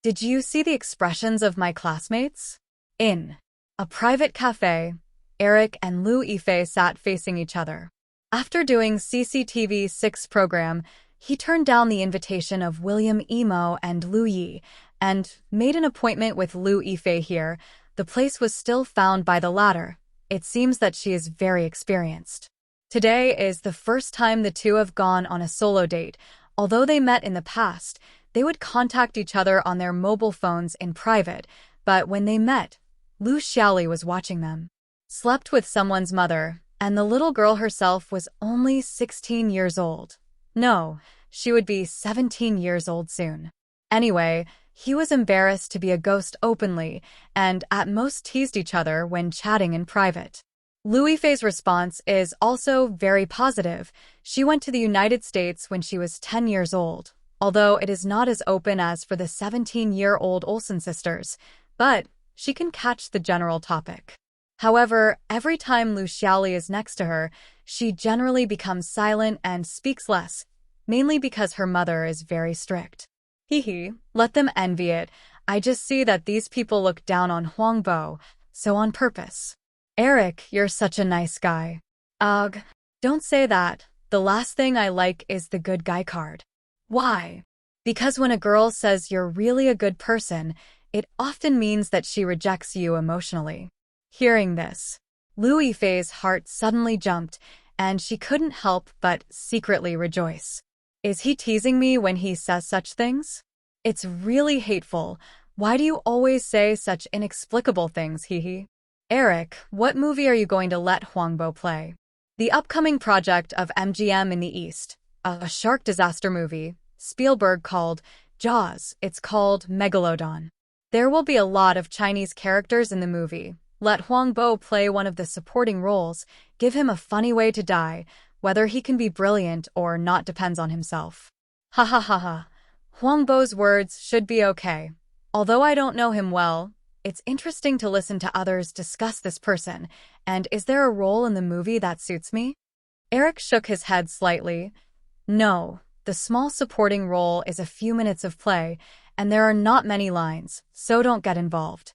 Did you see the expressions of my classmates? In a private cafe, Eric and Lu Yifei sat facing each other. After doing CCTV 6 program, he turned down the invitation of William Emo and Lu Yi and made an appointment with Lu Yifei here. The place was still found by the latter. It seems that she is very experienced. Today is the first time the two have gone on a solo date. Although they met in the past, they would contact each other on their mobile phones in private, but when they met, Lu Xiaoli was watching them. Slept with someone's mother, and the little girl herself was only 16 years old. No, she would be 17 years old soon. Anyway, he was embarrassed to be a ghost openly, and at most teased each other when chatting in private. Lu Yifei's response is also very positive. She went to the United States when she was 10 years old, although it is not as open as for the 17-year-old Olsen sisters, but she can catch the general topic. However, every time Lu Xiaoli is next to her, she generally becomes silent and speaks less, mainly because her mother is very strict. Hee, let them envy it. I just see that these people look down on Huang Bo, so on purpose. Eric, you're such a nice guy. Ugh, don't say that. The last thing I like is the good guy card. Why? Because when a girl says you're really a good person, it often means that she rejects you emotionally. Hearing this, Lu Yifei's heart suddenly jumped, and she couldn't help but secretly rejoice. Is he teasing me when he says such things? It's really hateful. Why do you always say such inexplicable things, hee? Eric, what movie are you going to let Huang Bo play? The upcoming project of MGM in the East, a shark disaster movie, Spielberg called Jaws. It's called Megalodon. There will be a lot of Chinese characters in the movie. Let Huang Bo play one of the supporting roles. Give him a funny way to die. Whether he can be brilliant or not depends on himself. Ha ha ha ha. Huang Bo's words should be okay. Although I don't know him well, it's interesting to listen to others discuss this person. And is there a role in the movie that suits me? Eric shook his head slightly. No, the small supporting role is a few minutes of play, and there are not many lines, so don't get involved.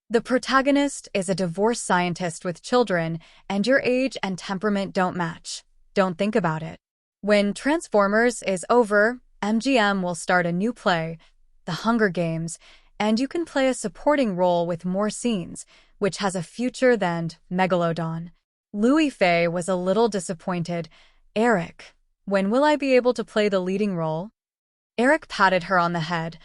The protagonist is a divorced scientist with children, and your age and temperament don't match. Don't think about it. When Transformers is over, MGM will start a new play, The Hunger Games, and you can play a supporting role with more scenes, which has a future than Megalodon. Lu Yifei was a little disappointed. Eric, when will I be able to play the leading role? Eric patted her on the head.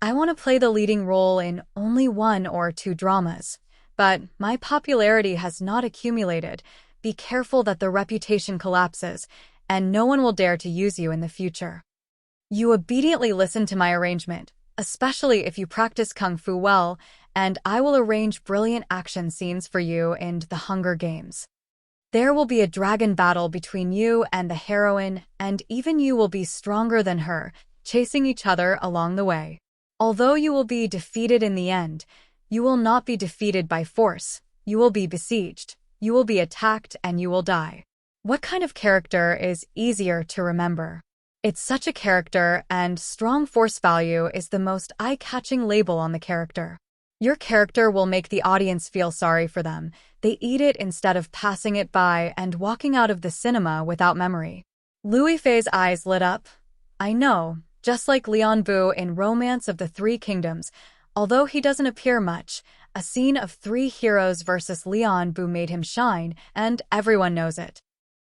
I want to play the leading role in only 1 or 2 dramas, but my popularity has not accumulated. Be careful that the reputation collapses, and no one will dare to use you in the future. You obediently listen to my arrangement, especially if you practice kung fu well, and I will arrange brilliant action scenes for you in The Hunger Games. There will be a dragon battle between you and the heroine, and even you will be stronger than her, chasing each other along the way. Although you will be defeated in the end, you will not be defeated by force. You will be besieged. You will be attacked and you will die. What kind of character is easier to remember? It's such a character, and strong force value is the most eye-catching label on the character. Your character will make the audience feel sorry for them. They eat it instead of passing it by and walking out of the cinema without memory. Liu Yifei's eyes lit up. I know, just like Lian Bu in Romance of the Three Kingdoms, although he doesn't appear much, a scene of three heroes versus Lian Bu made him shine, and everyone knows it.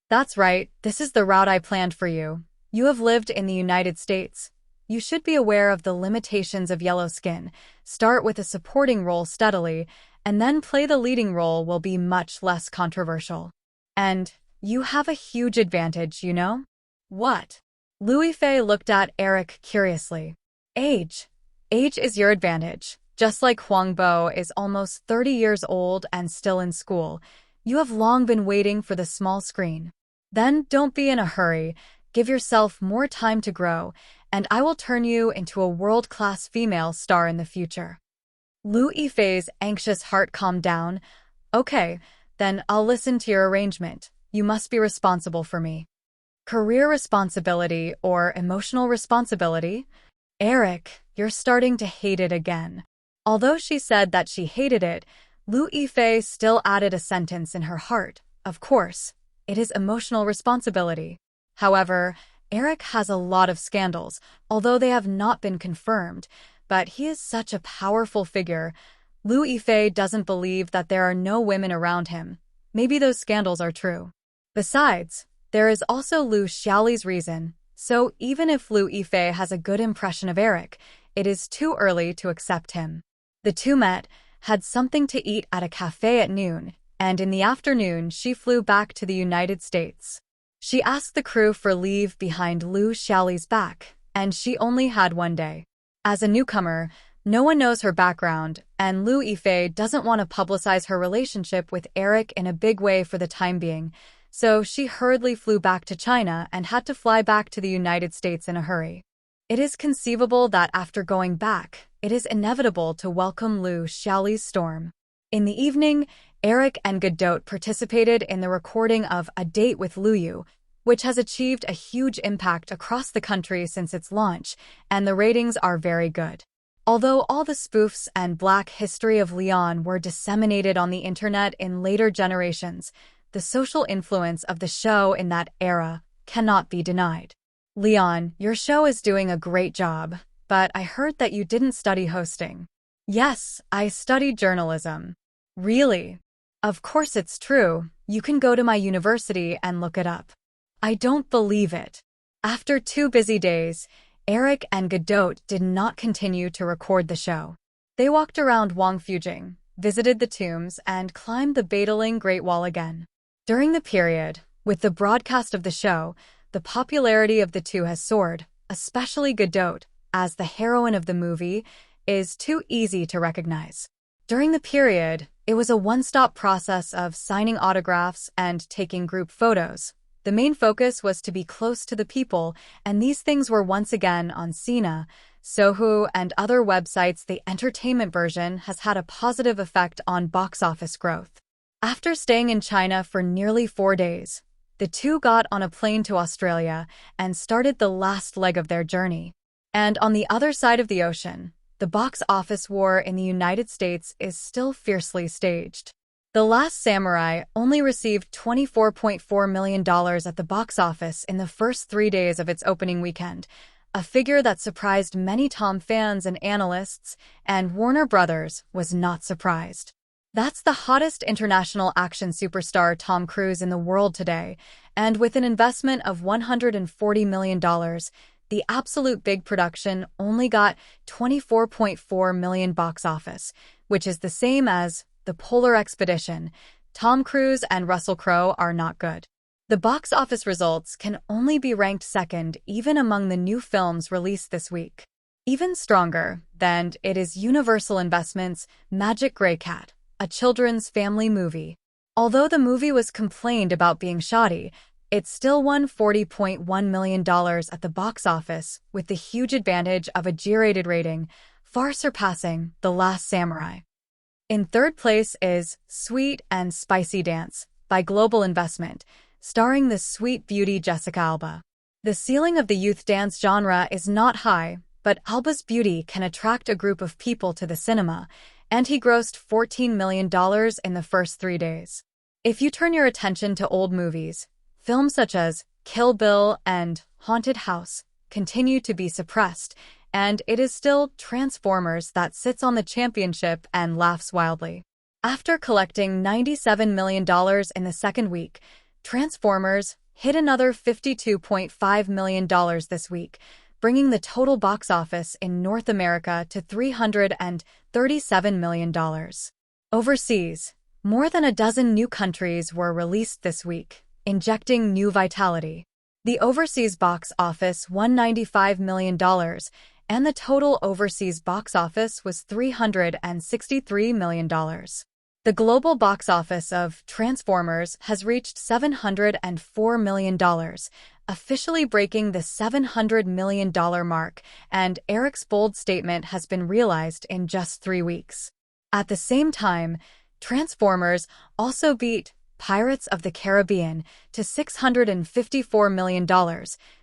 That's right, this is the route I planned for you. You have lived in the United States. You should be aware of the limitations of yellow skin. Start with a supporting role steadily, and then play the leading role will be much less controversial. And you have a huge advantage, you know? What? Liu Yifei looked at Eric curiously. Age. Age is your advantage. Just like Huang Bo is almost 30 years old and still in school, you have long been waiting for the small screen. Then don't be in a hurry. Give yourself more time to grow, and I will turn you into a world-class female star in the future. Liu Yifei's anxious heart calmed down. Okay, then I'll listen to your arrangement. You must be responsible for me. Career responsibility or emotional responsibility? Eric, you're starting to hate it again. Although she said that she hated it, Liu Yifei still added a sentence in her heart. Of course, it is emotional responsibility. However, Eric has a lot of scandals, although they have not been confirmed, but he is such a powerful figure. Liu Yifei doesn't believe that there are no women around him. Maybe those scandals are true. Besides, there is also Liu Xiaoli's reason, so even if Liu Yifei has a good impression of Eric, it is too early to accept him. The two met, had something to eat at a cafe at noon, and in the afternoon she flew back to the United States. She asked the crew for leave behind Liu Xiaoli's back, and she only had 1 day. As a newcomer, no one knows her background, and Liu Yifei doesn't want to publicize her relationship with Eric in a big way for the time being, so she hurriedly flew back to China and had to fly back to the United States in a hurry. It is conceivable that after going back, it is inevitable to welcome Liu Xiaoli's storm. In the evening, Eric and Godot participated in the recording of A Date with Liu Yu, which has achieved a huge impact across the country since its launch, and the ratings are very good. Although all the spoofs and black history of Lian were disseminated on the internet in later generations, the social influence of the show in that era cannot be denied. Lian, your show is doing a great job, but I heard that you didn't study hosting. Yes, I studied journalism. Really? Of course it's true. You can go to my university and look it up. I don't believe it. After 2 busy days, Eric and Godot did not continue to record the show. They walked around Wangfujing, visited the tombs, and climbed the Badaling Great Wall again. During the period, with the broadcast of the show, the popularity of the two has soared, especially Godot, as the heroine of the movie, is too easy to recognize. During the period, it was a one-stop process of signing autographs and taking group photos. The main focus was to be close to the people, and these things were once again on Sina, Sohu, and other websites. The entertainment version has had a positive effect on box office growth. After staying in China for nearly 4 days, the two got on a plane to Australia and started the last leg of their journey. And on the other side of the ocean, the box office war in the United States is still fiercely staged. The Last Samurai only received $24.4 million at the box office in the first 3 days of its opening weekend, a figure that surprised many Tom fans and analysts, and Warner Brothers was not surprised. That's the hottest international action superstar Tom Cruise in the world today, and with an investment of $140 million, the absolute big production only got $24.4 million box office, which is the same as The Polar Expedition. Tom Cruise and Russell Crowe are not good. The box office results can only be ranked second even among the new films released this week. Even stronger than it is Universal Investments' Magic Grey Cat, a children's family movie. Although the movie was complained about being shoddy, it still won $40.1 million at the box office with the huge advantage of a G-rated rating, far surpassing The Last Samurai. In third place is Sweet and Spicy Dance by Global Investment, starring the sweet beauty Jessica Alba. The ceiling of the youth dance genre is not high, but Alba's beauty can attract a group of people to the cinema, and he grossed $14 million in the first 3 days. If you turn your attention to old movies, films such as Kill Bill and Haunted House continue to be suppressed, and it is still Transformers that sits on the championship and laughs wildly. After collecting $97 million in the second week, Transformers hit another $52.5 million this week, bringing the total box office in North America to $337 million. Overseas, more than a dozen new countries were released this week, injecting new vitality. The overseas box office won $95 million, and the total overseas box office was $363 million. The global box office of Transformers has reached $704 million, officially breaking the $700 million mark, and Eric's bold statement has been realized in just 3 weeks. At the same time, Transformers also beat Pirates of the Caribbean to $654 million,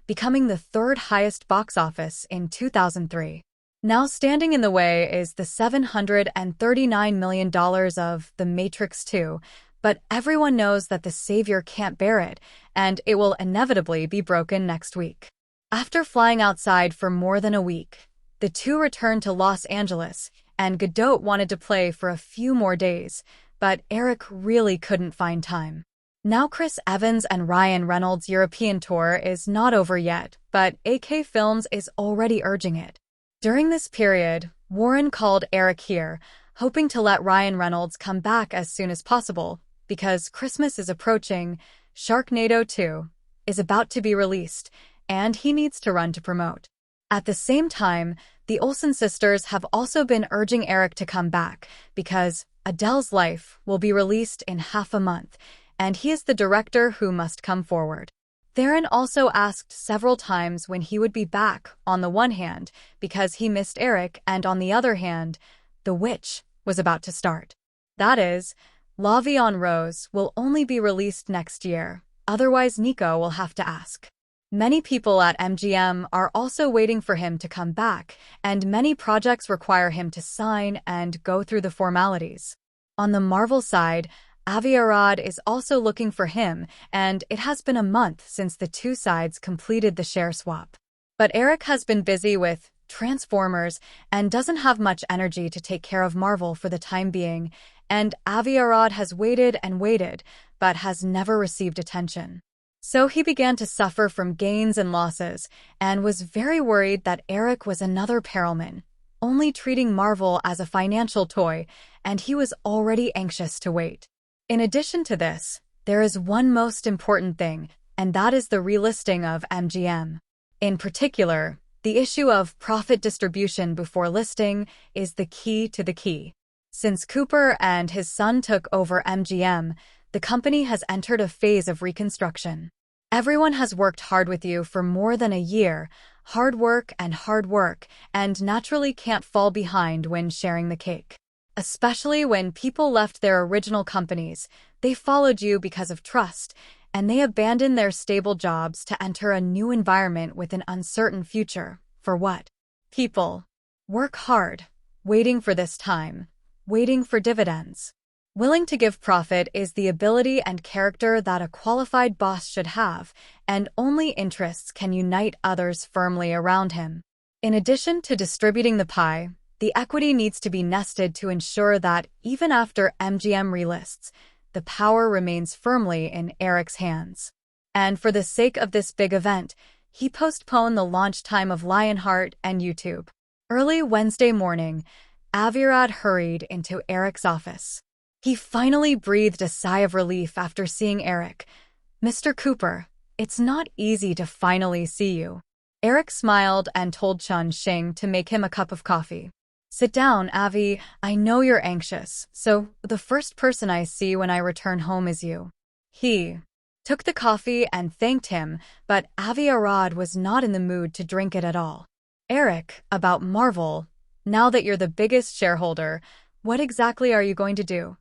becoming the third highest box office in 2003. Now standing in the way is the $739 million of The Matrix 2, but everyone knows that the savior can't bear it, and it will inevitably be broken next week. After flying outside for more than a week, the two returned to Los Angeles, and Godot wanted to play for a few more days, but Eric really couldn't find time. Now Chris Evans and Ryan Reynolds' European tour is not over yet, but AK Films is already urging it. During this period, Warren called Eric here, hoping to let Ryan Reynolds come back as soon as possible, because Christmas is approaching, Sharknado 2 is about to be released, and he needs to run to promote. At the same time, the Olsen sisters have also been urging Eric to come back, because Adele's Life will be released in half a month, and he is the director who must come forward. Theron also asked several times when he would be back, on the one hand, because he missed Eric, and on the other hand, The Witch was about to start. That is, La Vie en Rose will only be released next year, otherwise Nico will have to ask. Many people at MGM are also waiting for him to come back, and many projects require him to sign and go through the formalities. On the Marvel side, Avi Arad is also looking for him, and it has been a month since the two sides completed the share swap. But Eric has been busy with Transformers and doesn't have much energy to take care of Marvel for the time being, and Avi Arad has waited and waited, but has never received attention. So he began to suffer from gains and losses, and was very worried that Eric was another Perelman, only treating Marvel as a financial toy, and he was already anxious to wait. In addition to this, there is one most important thing, and that is the relisting of MGM. In particular, the issue of profit distribution before listing is the key to the key. Since Cooper and his son took over MGM, the company has entered a phase of reconstruction. Everyone has worked hard with you for more than a year, hard work, and naturally can't fall behind when sharing the cake. Especially when people left their original companies, they followed you because of trust, and they abandoned their stable jobs to enter a new environment with an uncertain future. For what? People work hard, waiting for this time, waiting for dividends. Willing to give profit is the ability and character that a qualified boss should have, and only interests can unite others firmly around him. In addition to distributing the pie, the equity needs to be nested to ensure that even after MGM relists, the power remains firmly in Eric's hands. And for the sake of this big event, he postponed the launch time of Lionheart and YouTube. Early Wednesday morning, Avi Arad hurried into Eric's office. He finally breathed a sigh of relief after seeing Eric. "Mr. Cooper, it's not easy to finally see you." Eric smiled and told Chun Xing to make him a cup of coffee. "Sit down, Avi. I know you're anxious, so the first person I see when I return home is you." He took the coffee and thanked him, but Avi Arad was not in the mood to drink it at all. "Eric, about Marvel, now that you're the biggest shareholder, what exactly are you going to do?"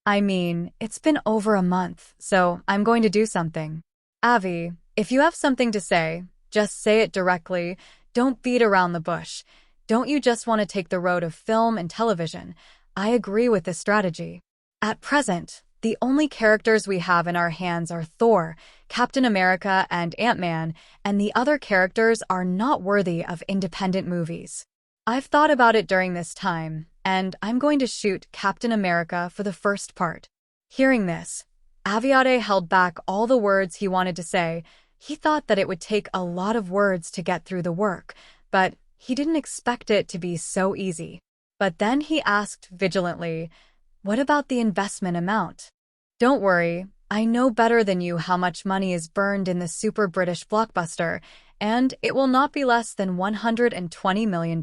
"I mean, it's been over a month, so I'm going to do something." "Avi, if you have something to say, just say it directly. Don't beat around the bush. Don't you just want to take the road of film and television? I agree with this strategy. At present, The only characters we have in our hands are Thor, Captain America, and Ant-Man, and the other characters are not worthy of independent movies. I've thought about it during this time, and I'm going to shoot Captain America for the first part. Hearing this, Aviade held back all the words he wanted to say. He thought that it would take a lot of words to get through the work, but he didn't expect it to be so easy. But then he asked vigilantly, "What about the investment amount?" "Don't worry, I know better than you how much money is burned in the super British blockbuster, and it will not be less than $120 million.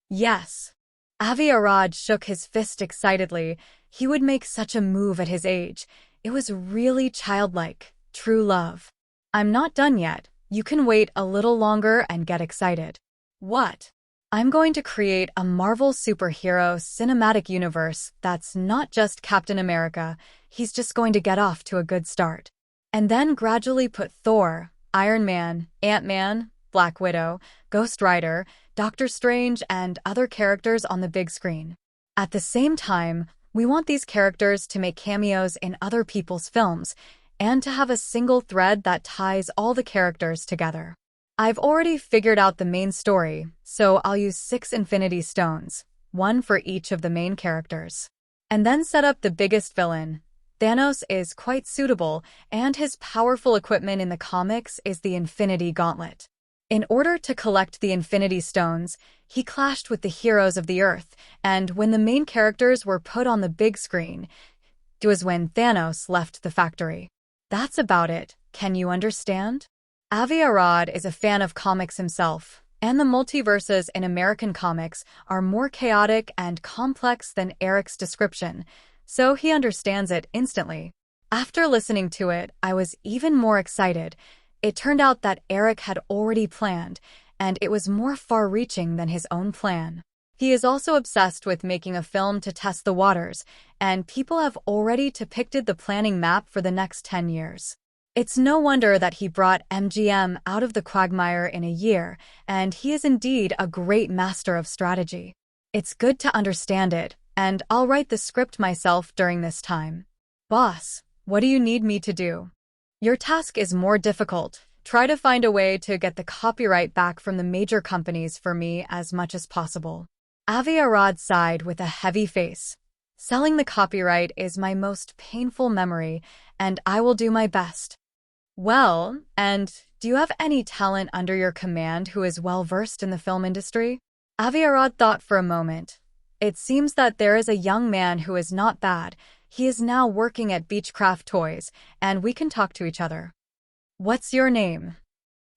Yes. Avi Arad shook his fist excitedly. He would make such a move at his age. It was really childlike, true love. I'm not done yet. You can wait a little longer and get excited. What? I'm going to create a Marvel superhero cinematic universe that's not just Captain America. He's just going to get off to a good start. And then gradually put Thor, Iron Man, Ant-Man, Black Widow, Ghost Rider, Doctor Strange, and other characters on the big screen. At the same time, we want these characters to make cameos in other people's films and to have a single thread that ties all the characters together. I've already figured out the main story, so I'll use 6 Infinity Stones, 1 for each of the main characters. And then set up the biggest villain. Thanos is quite suitable, and his powerful equipment in the comics is the Infinity Gauntlet. In order to collect the Infinity Stones, he clashed with the heroes of the Earth, and when the main characters were put on the big screen, it was when Thanos left the factory. That's about it. Can you understand? Avi Arad is a fan of comics himself, and the multiverses in American comics are more chaotic and complex than Eric's description, so he understands it instantly. After listening to it, I was even more excited. It turned out that Eric had already planned, and it was more far-reaching than his own plan. He is also obsessed with making a film to test the waters, and people have already depicted the planning map for the next 10 years. It's no wonder that he brought MGM out of the quagmire in a year, and he is indeed a great master of strategy. It's good to understand it, and I'll write the script myself during this time. Boss, what do you need me to do? Your task is more difficult. Try to find a way to get the copyright back from the major companies for me as much as possible. Avi Arad sighed with a heavy face. Selling the copyright is my most painful memory, and I will do my best. Well, and do you have any talent under your command who is well-versed in the film industry? Avi Arad thought for a moment. It seems that there is a young man who is not bad. He is now working at Beechcraft Toys, and we can talk to each other. What's your name?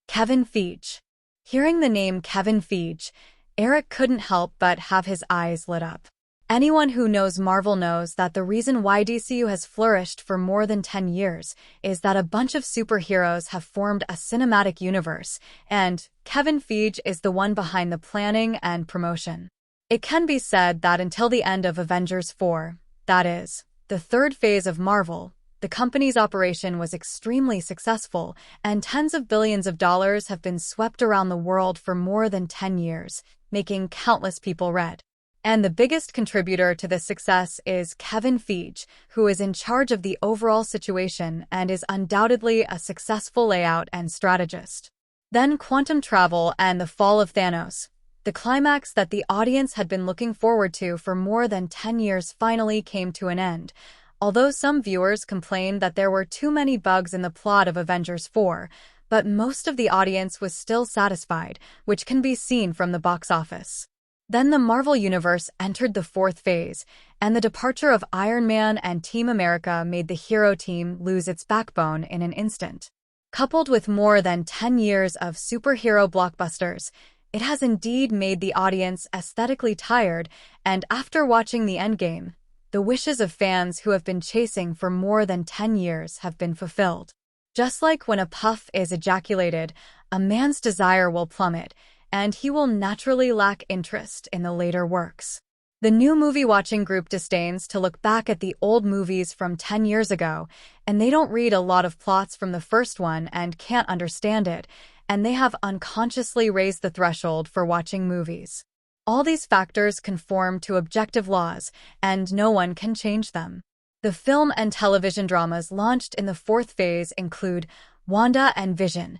Kevin Feige. Hearing the name Kevin Feige, Eric couldn't help but have his eyes lit up. Anyone who knows Marvel knows that the reason why DCU has flourished for more than 10 years is that a bunch of superheroes have formed a cinematic universe, and Kevin Feige is the one behind the planning and promotion. It can be said that until the end of Avengers 4, that is, the third phase of Marvel, the company's operation was extremely successful, and tens of billions of dollars have been swept around the world for more than 10 years, making countless people red. And the biggest contributor to this success is Kevin Feige, who is in charge of the overall situation and is undoubtedly a successful layout and strategist. Then quantum travel and the fall of Thanos. The climax that the audience had been looking forward to for more than 10 years finally came to an end. Although some viewers complained that there were too many bugs in the plot of Avengers 4, but most of the audience was still satisfied, which can be seen from the box office. Then the Marvel Universe entered the 4th phase, and the departure of Iron Man and Team America made the hero team lose its backbone in an instant. Coupled with more than 10 years of superhero blockbusters, it has indeed made the audience aesthetically tired, and after watching the Endgame, the wishes of fans who have been chasing for more than 10 years have been fulfilled. Just like when a puff is ejaculated, a man's desire will plummet, and he will naturally lack interest in the later works. The new movie-watching group disdains to look back at the old movies from 10 years ago, and they don't read a lot of plots from the first one and can't understand it, and they have unconsciously raised the threshold for watching movies. All these factors conform to objective laws, and no one can change them. The film and television dramas launched in the fourth phase include Wanda and Vision,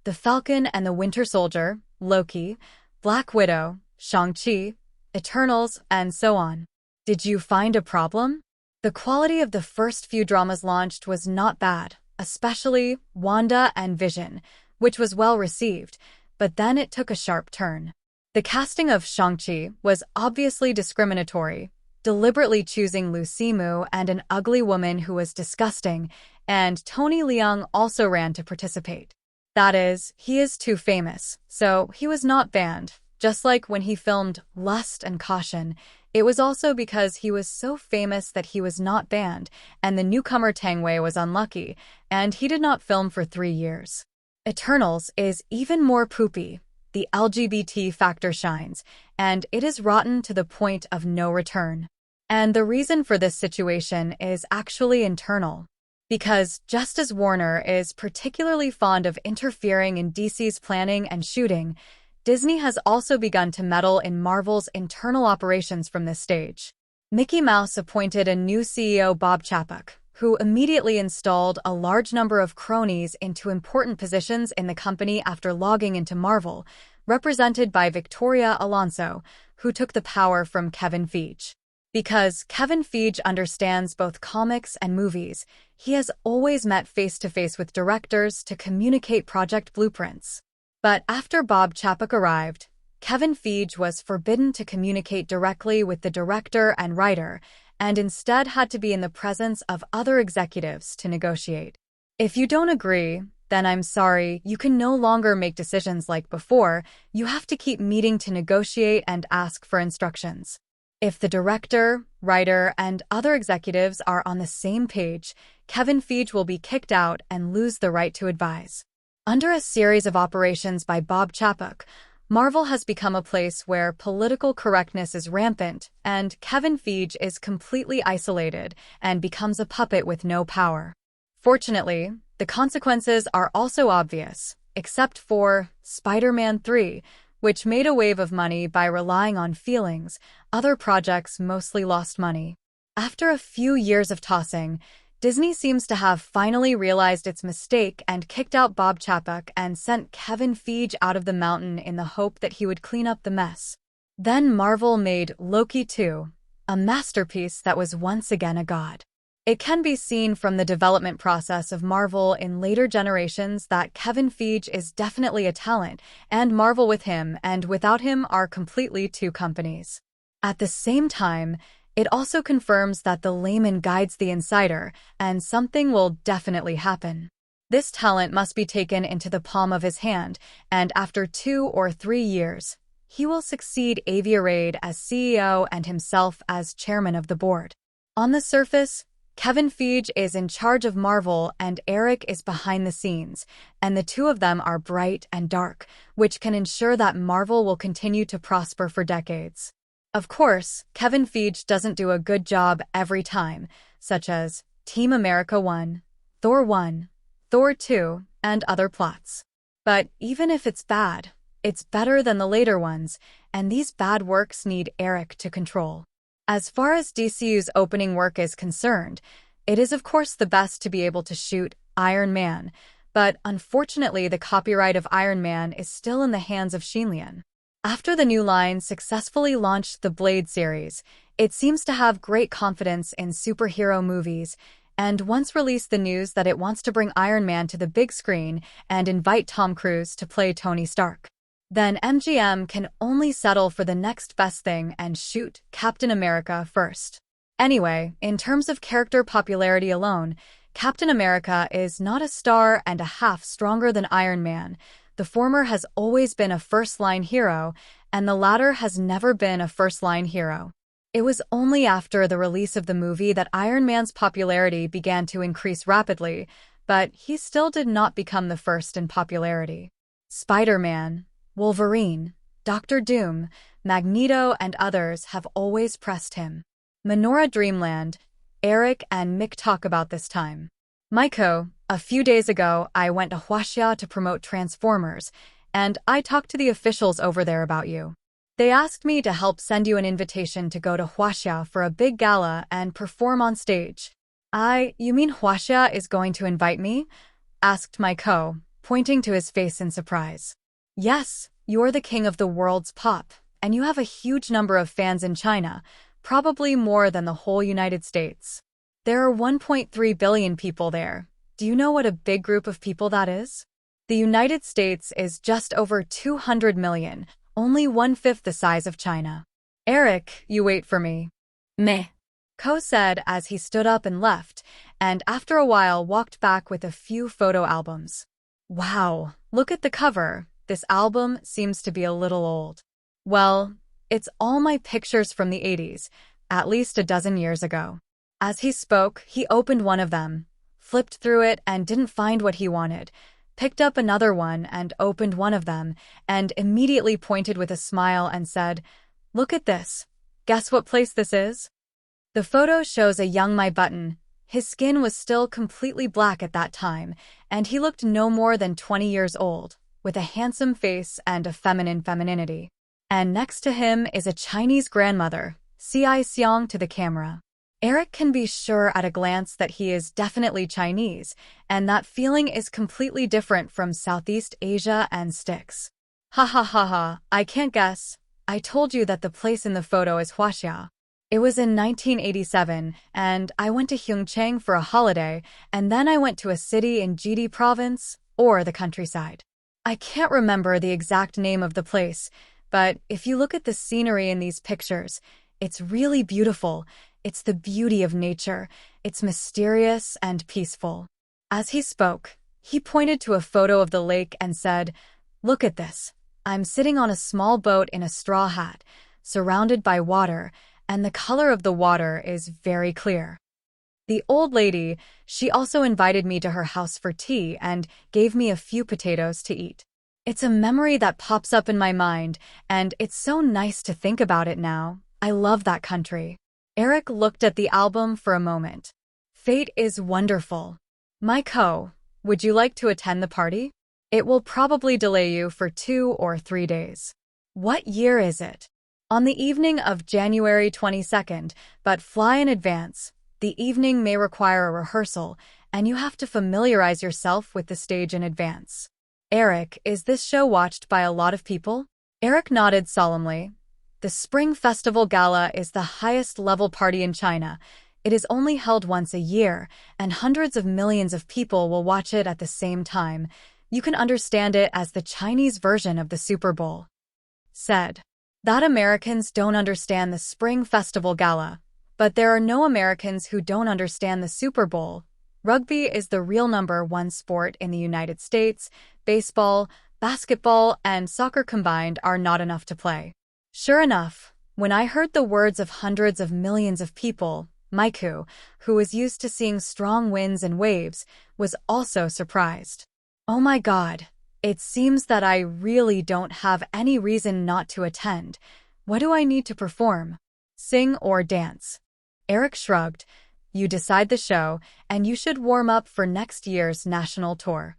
The Falcon and the Winter Soldier, Loki, Black Widow, Shang-Chi, Eternals, and so on. Did you find a problem? The quality of the first few dramas launched was not bad, especially Wanda and Vision, which was well received, but then it took a sharp turn. The casting of Shang-Chi was obviously discriminatory, deliberately choosing Lu Simu and an ugly woman who was disgusting, and Tony Leung also ran to participate. That is, he is too famous, so he was not banned. Just like when he filmed Lust and Caution, it was also because he was so famous that he was not banned, and the newcomer Tang Wei was unlucky, and he did not film for 3 years. Eternals is even more poopy. The LGBT factor shines, and it is rotten to the point of no return. And the reason for this situation is actually internal. Because just as Warner is particularly fond of interfering in DC's planning and shooting, Disney has also begun to meddle in Marvel's internal operations from this stage. Mickey Mouse appointed a new CEO, Bob Chapek, who immediately installed a large number of cronies into important positions in the company after logging into Marvel, represented by Victoria Alonso, who took the power from Kevin Feige. Because Kevin Feige understands both comics and movies, he has always met face-to-face with directors to communicate project blueprints. But after Bob Chapek arrived, Kevin Feige was forbidden to communicate directly with the director and writer, and instead had to be in the presence of other executives to negotiate. If you don't agree, then I'm sorry, you can no longer make decisions like before. You have to keep meeting to negotiate and ask for instructions. If the director, writer, and other executives are on the same page, Kevin Feige will be kicked out and lose the right to advise. Under a series of operations by Bob Chapek, Marvel has become a place where political correctness is rampant, and Kevin Feige is completely isolated and becomes a puppet with no power. Fortunately, the consequences are also obvious, except for Spider-Man 3, which made a wave of money by relying on feelings. Other projects mostly lost money. After a few years of tossing, Disney seems to have finally realized its mistake and kicked out Bob Chapek and sent Kevin Feige out of the mountain in the hope that he would clean up the mess. Then Marvel made Loki 2, a masterpiece that was once again a god. It can be seen from the development process of Marvel in later generations that Kevin Feige is definitely a talent, and Marvel with him and without him are completely two companies. At the same time, it also confirms that the layman guides the insider, and something will definitely happen. This talent must be taken into the palm of his hand, and after 2 or 3 years, he will succeed Avi Arad as CEO and himself as chairman of the board. On the surface, Kevin Feige is in charge of Marvel and Eric is behind the scenes, and the two of them are bright and dark, which can ensure that Marvel will continue to prosper for decades. Of course, Kevin Feige doesn't do a good job every time, such as Team America 1, Thor 1, Thor 2, and other plots. But even if it's bad, it's better than the later ones, and these bad works need Eric to control. As far as DCU's opening work is concerned, it is of course the best to be able to shoot Iron Man, but unfortunately the copyright of Iron Man is still in the hands of Shinlian. After the New Line successfully launched the Blade series, it seems to have great confidence in superhero movies, and once released the news that it wants to bring Iron Man to the big screen and invite Tom Cruise to play Tony Stark. Then MGM can only settle for the next best thing and shoot Captain America first. Anyway, in terms of character popularity alone, Captain America is not a star and a half stronger than Iron Man. The former has always been a first-line hero, and the latter has never been a first-line hero. It was only after the release of the movie that Iron Man's popularity began to increase rapidly, but he still did not become the first in popularity. Spider-Man, Wolverine, Doctor Doom, Magneto, and others have always pressed him. Menora Dreamland, Eric and Mick talk about this time. Maiko, a few days ago, I went to Huaxia to promote Transformers, and I talked to the officials over there about you. They asked me to help send you an invitation to go to Huaxia for a big gala and perform on stage. You mean Huaxia is going to invite me? Asked my pointing to his face in surprise. Yes, you're the king of the world's pop, and you have a huge number of fans in China, probably more than the whole United States. There are 1.3 billion people there. Do you know what a big group of people that is? The United States is just over 200 million, only one-fifth the size of China. Eric, you wait for me. Meh. Ko said as he stood up and left, and after a while walked back with a few photo albums. Wow, look at the cover. This album seems to be a little old. Well, it's all my pictures from the 80s, at least a dozen years ago. As he spoke, he opened one of them, flipped through it and didn't find what he wanted, picked up another one and opened one of them, and immediately pointed with a smile and said, "Look at this. Guess what place this is?" The photo shows a young my button. His skin was still completely black at that time, and he looked no more than 20 years old, with a handsome face and a feminine femininity. And next to him is a Chinese grandmother, Ci Xiang to the camera. Eric can be sure at a glance that he is definitely Chinese, and that feeling is completely different from Southeast Asia and sticks. Ha ha ha ha, I can't guess. I told you that the place in the photo is Huaxia. It was in 1987, and I went to Heungchang for a holiday, and then I went to a city in Jidi province, or the countryside. I can't remember the exact name of the place, but if you look at the scenery in these pictures, it's really beautiful. It's the beauty of nature. It's mysterious and peaceful. As he spoke, he pointed to a photo of the lake and said, "Look at this. I'm sitting on a small boat in a straw hat, surrounded by water, and the color of the water is very clear." The old lady, she also invited me to her house for tea and gave me a few potatoes to eat. It's a memory that pops up in my mind, and it's so nice to think about it now. I love that country. Eric looked at the album for a moment. Fate is wonderful. Maiko, would you like to attend the party? It will probably delay you for 2 or 3 days. What year is it? On the evening of January 22nd, but fly in advance. The evening may require a rehearsal, and you have to familiarize yourself with the stage in advance. Eric, is this show watched by a lot of people? Eric nodded solemnly. The Spring Festival Gala is the highest-level party in China. It is only held once a year, and hundreds of millions of people will watch it at the same time. You can understand it as the Chinese version of the Super Bowl. Said that Americans don't understand the Spring Festival Gala, but there are no Americans who don't understand the Super Bowl. Rugby is the real #1 sport in the United States. Baseball, basketball, and soccer combined are not enough to play. Sure enough, when I heard the words of hundreds of millions of people, Maiku, who was used to seeing strong winds and waves, was also surprised. Oh my God, it seems that I really don't have any reason not to attend. What do I need to perform? Sing or dance? Eric shrugged. You decide the show, and you should warm up for next year's national tour.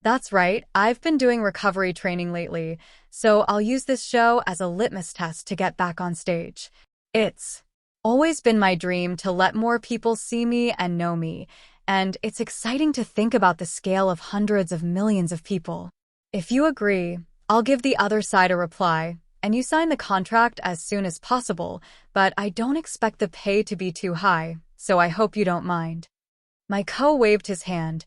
That's right, I've been doing recovery training lately, so I'll use this show as a litmus test to get back on stage. It's always been my dream to let more people see me and know me, and it's exciting to think about the scale of hundreds of millions of people. If you agree, I'll give the other side a reply, and you sign the contract as soon as possible, but I don't expect the pay to be too high, so I hope you don't mind. My waved his hand.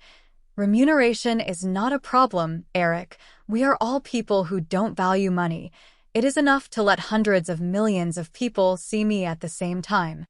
Remuneration is not a problem, Eric. We are all people who don't value money. It is enough to let hundreds of millions of people see me at the same time.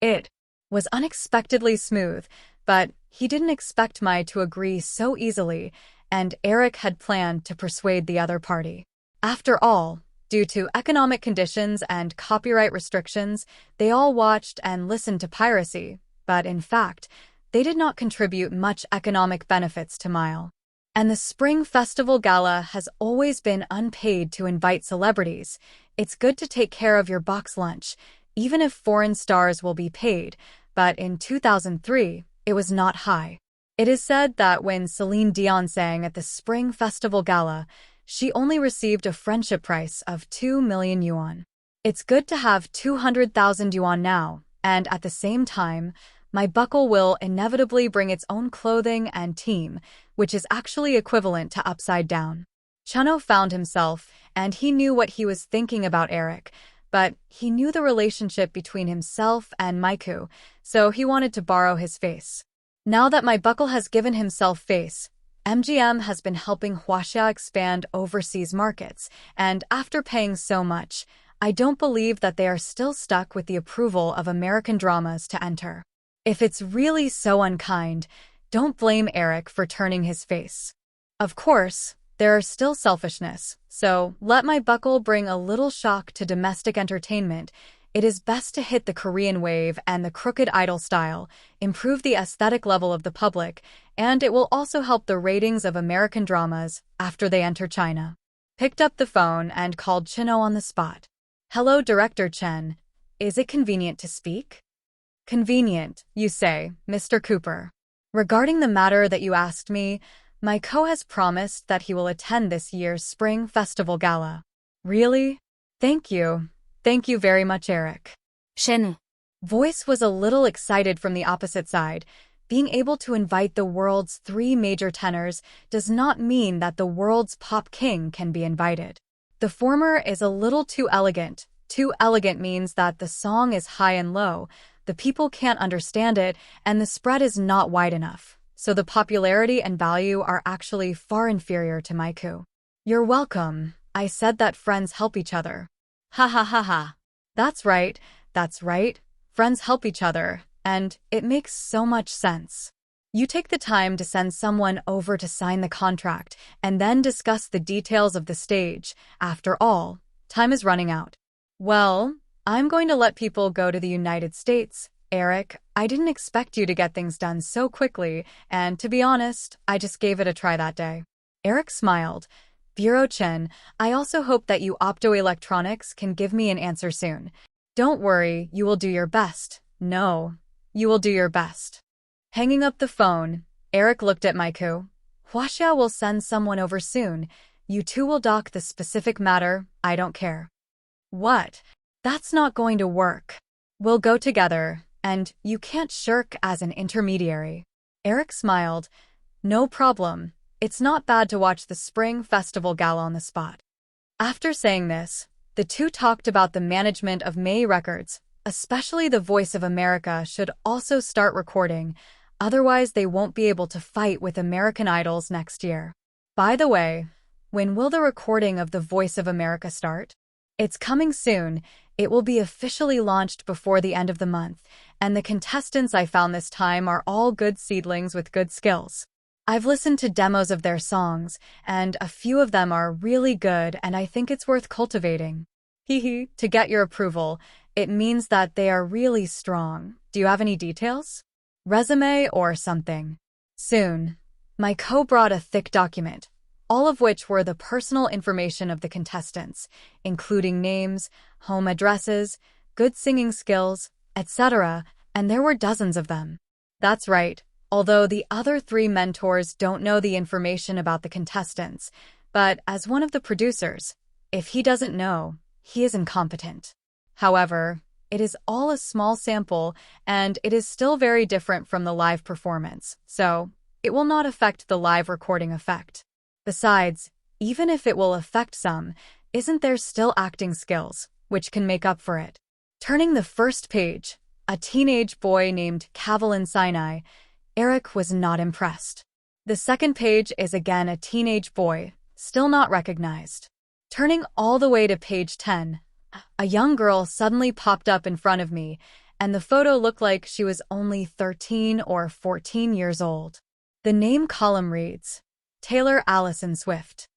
It was unexpectedly smooth, but he didn't expect Mai to agree so easily, and Eric had planned to persuade the other party. After all, due to economic conditions and copyright restrictions, they all watched and listened to piracy, but in fact, they did not contribute much economic benefits to Mile. And the Spring Festival Gala has always been unpaid to invite celebrities. It's good to take care of your box lunch, even if foreign stars will be paid, but in 2003, it was not high. It is said that when Celine Dion sang at the Spring Festival Gala, she only received a friendship price of 2 million yuan. It's good to have 200,000 yuan now, and at the same time, my buckle will inevitably bring its own clothing and team, which is actually equivalent to upside down. Chunho found himself, and he knew what he was thinking about Eric, but he knew the relationship between himself and Maiku, so he wanted to borrow his face. Now that my buckle has given himself face, MGM has been helping Huaxia expand overseas markets, and after paying so much, I don't believe that they are still stuck with the approval of American dramas to enter. If it's really so unkind, don't blame Eric for turning his face. Of course, there are still selfishness, so let my buckle bring a little shock to domestic entertainment. It is best to hit the Korean wave and the crooked idol style, improve the aesthetic level of the public, and it will also help the ratings of American dramas after they enter China. Picked up the phone and called Chino on the spot. Hello, Director Chen. Is it convenient to speak? Convenient, you say, Mr. Cooper. Regarding the matter that you asked me, my co has promised that he will attend this year's Spring Festival Gala. Really? Thank you. Thank you very much, Eric. Shen. Voice was a little excited from the opposite side. Being able to invite the world's 3 major tenors does not mean that the world's pop king can be invited. The former is a little too elegant. Too elegant means that the song is high and low, the people can't understand it, and the spread is not wide enough. So the popularity and value are actually far inferior to Maiku. You're welcome. I said that friends help each other. Ha ha ha ha. That's right. Friends help each other, and it makes so much sense. You take the time to send someone over to sign the contract and then discuss the details of the stage. After all, time is running out. Well, I'm going to let people go to the United States. Eric, I didn't expect you to get things done so quickly, and to be honest, I just gave it a try that day. Eric smiled. Bureau Chen, I also hope that you optoelectronics can give me an answer soon. Don't worry, you will do your best. No, you will do your best. Hanging up the phone, Eric looked at Maiku. Huaxia will send someone over soon. You two will dock the specific matter, I don't care. What? That's not going to work. We'll go together. And you can't shirk as an intermediary. Eric smiled. No problem. It's not bad to watch the Spring Festival Gala on the spot. After saying this, the two talked about the management of May Records, especially the Voice of America should also start recording, otherwise they won't be able to fight with American Idols next year. By the way, when will the recording of the Voice of America start? It's coming soon. It will be officially launched before the end of the month, and the contestants I found this time are all good seedlings with good skills. I've listened to demos of their songs, and a few of them are really good, and I think it's worth cultivating. Hehe, to get your approval, it means that they are really strong. Do you have any details? Resume or something? Soon. My co brought a thick document, all of which were the personal information of the contestants, including names, home addresses, good singing skills, etc., and there were dozens of them. That's right, although the other 3 mentors don't know the information about the contestants, but as one of the producers, if he doesn't know, he is incompetent. However, it is all a small sample, and it is still very different from the live performance, so it will not affect the live recording effect. Besides, even if it will affect some, isn't there still acting skills, which can make up for it? Turning the first page, a teenage boy named Kavalin Sinai, Eric was not impressed. The second page is again a teenage boy, still not recognized. Turning all the way to page 10, a young girl suddenly popped up in front of me, and the photo looked like she was only 13 or 14 years old. The name column reads, Taylor Allison Swift.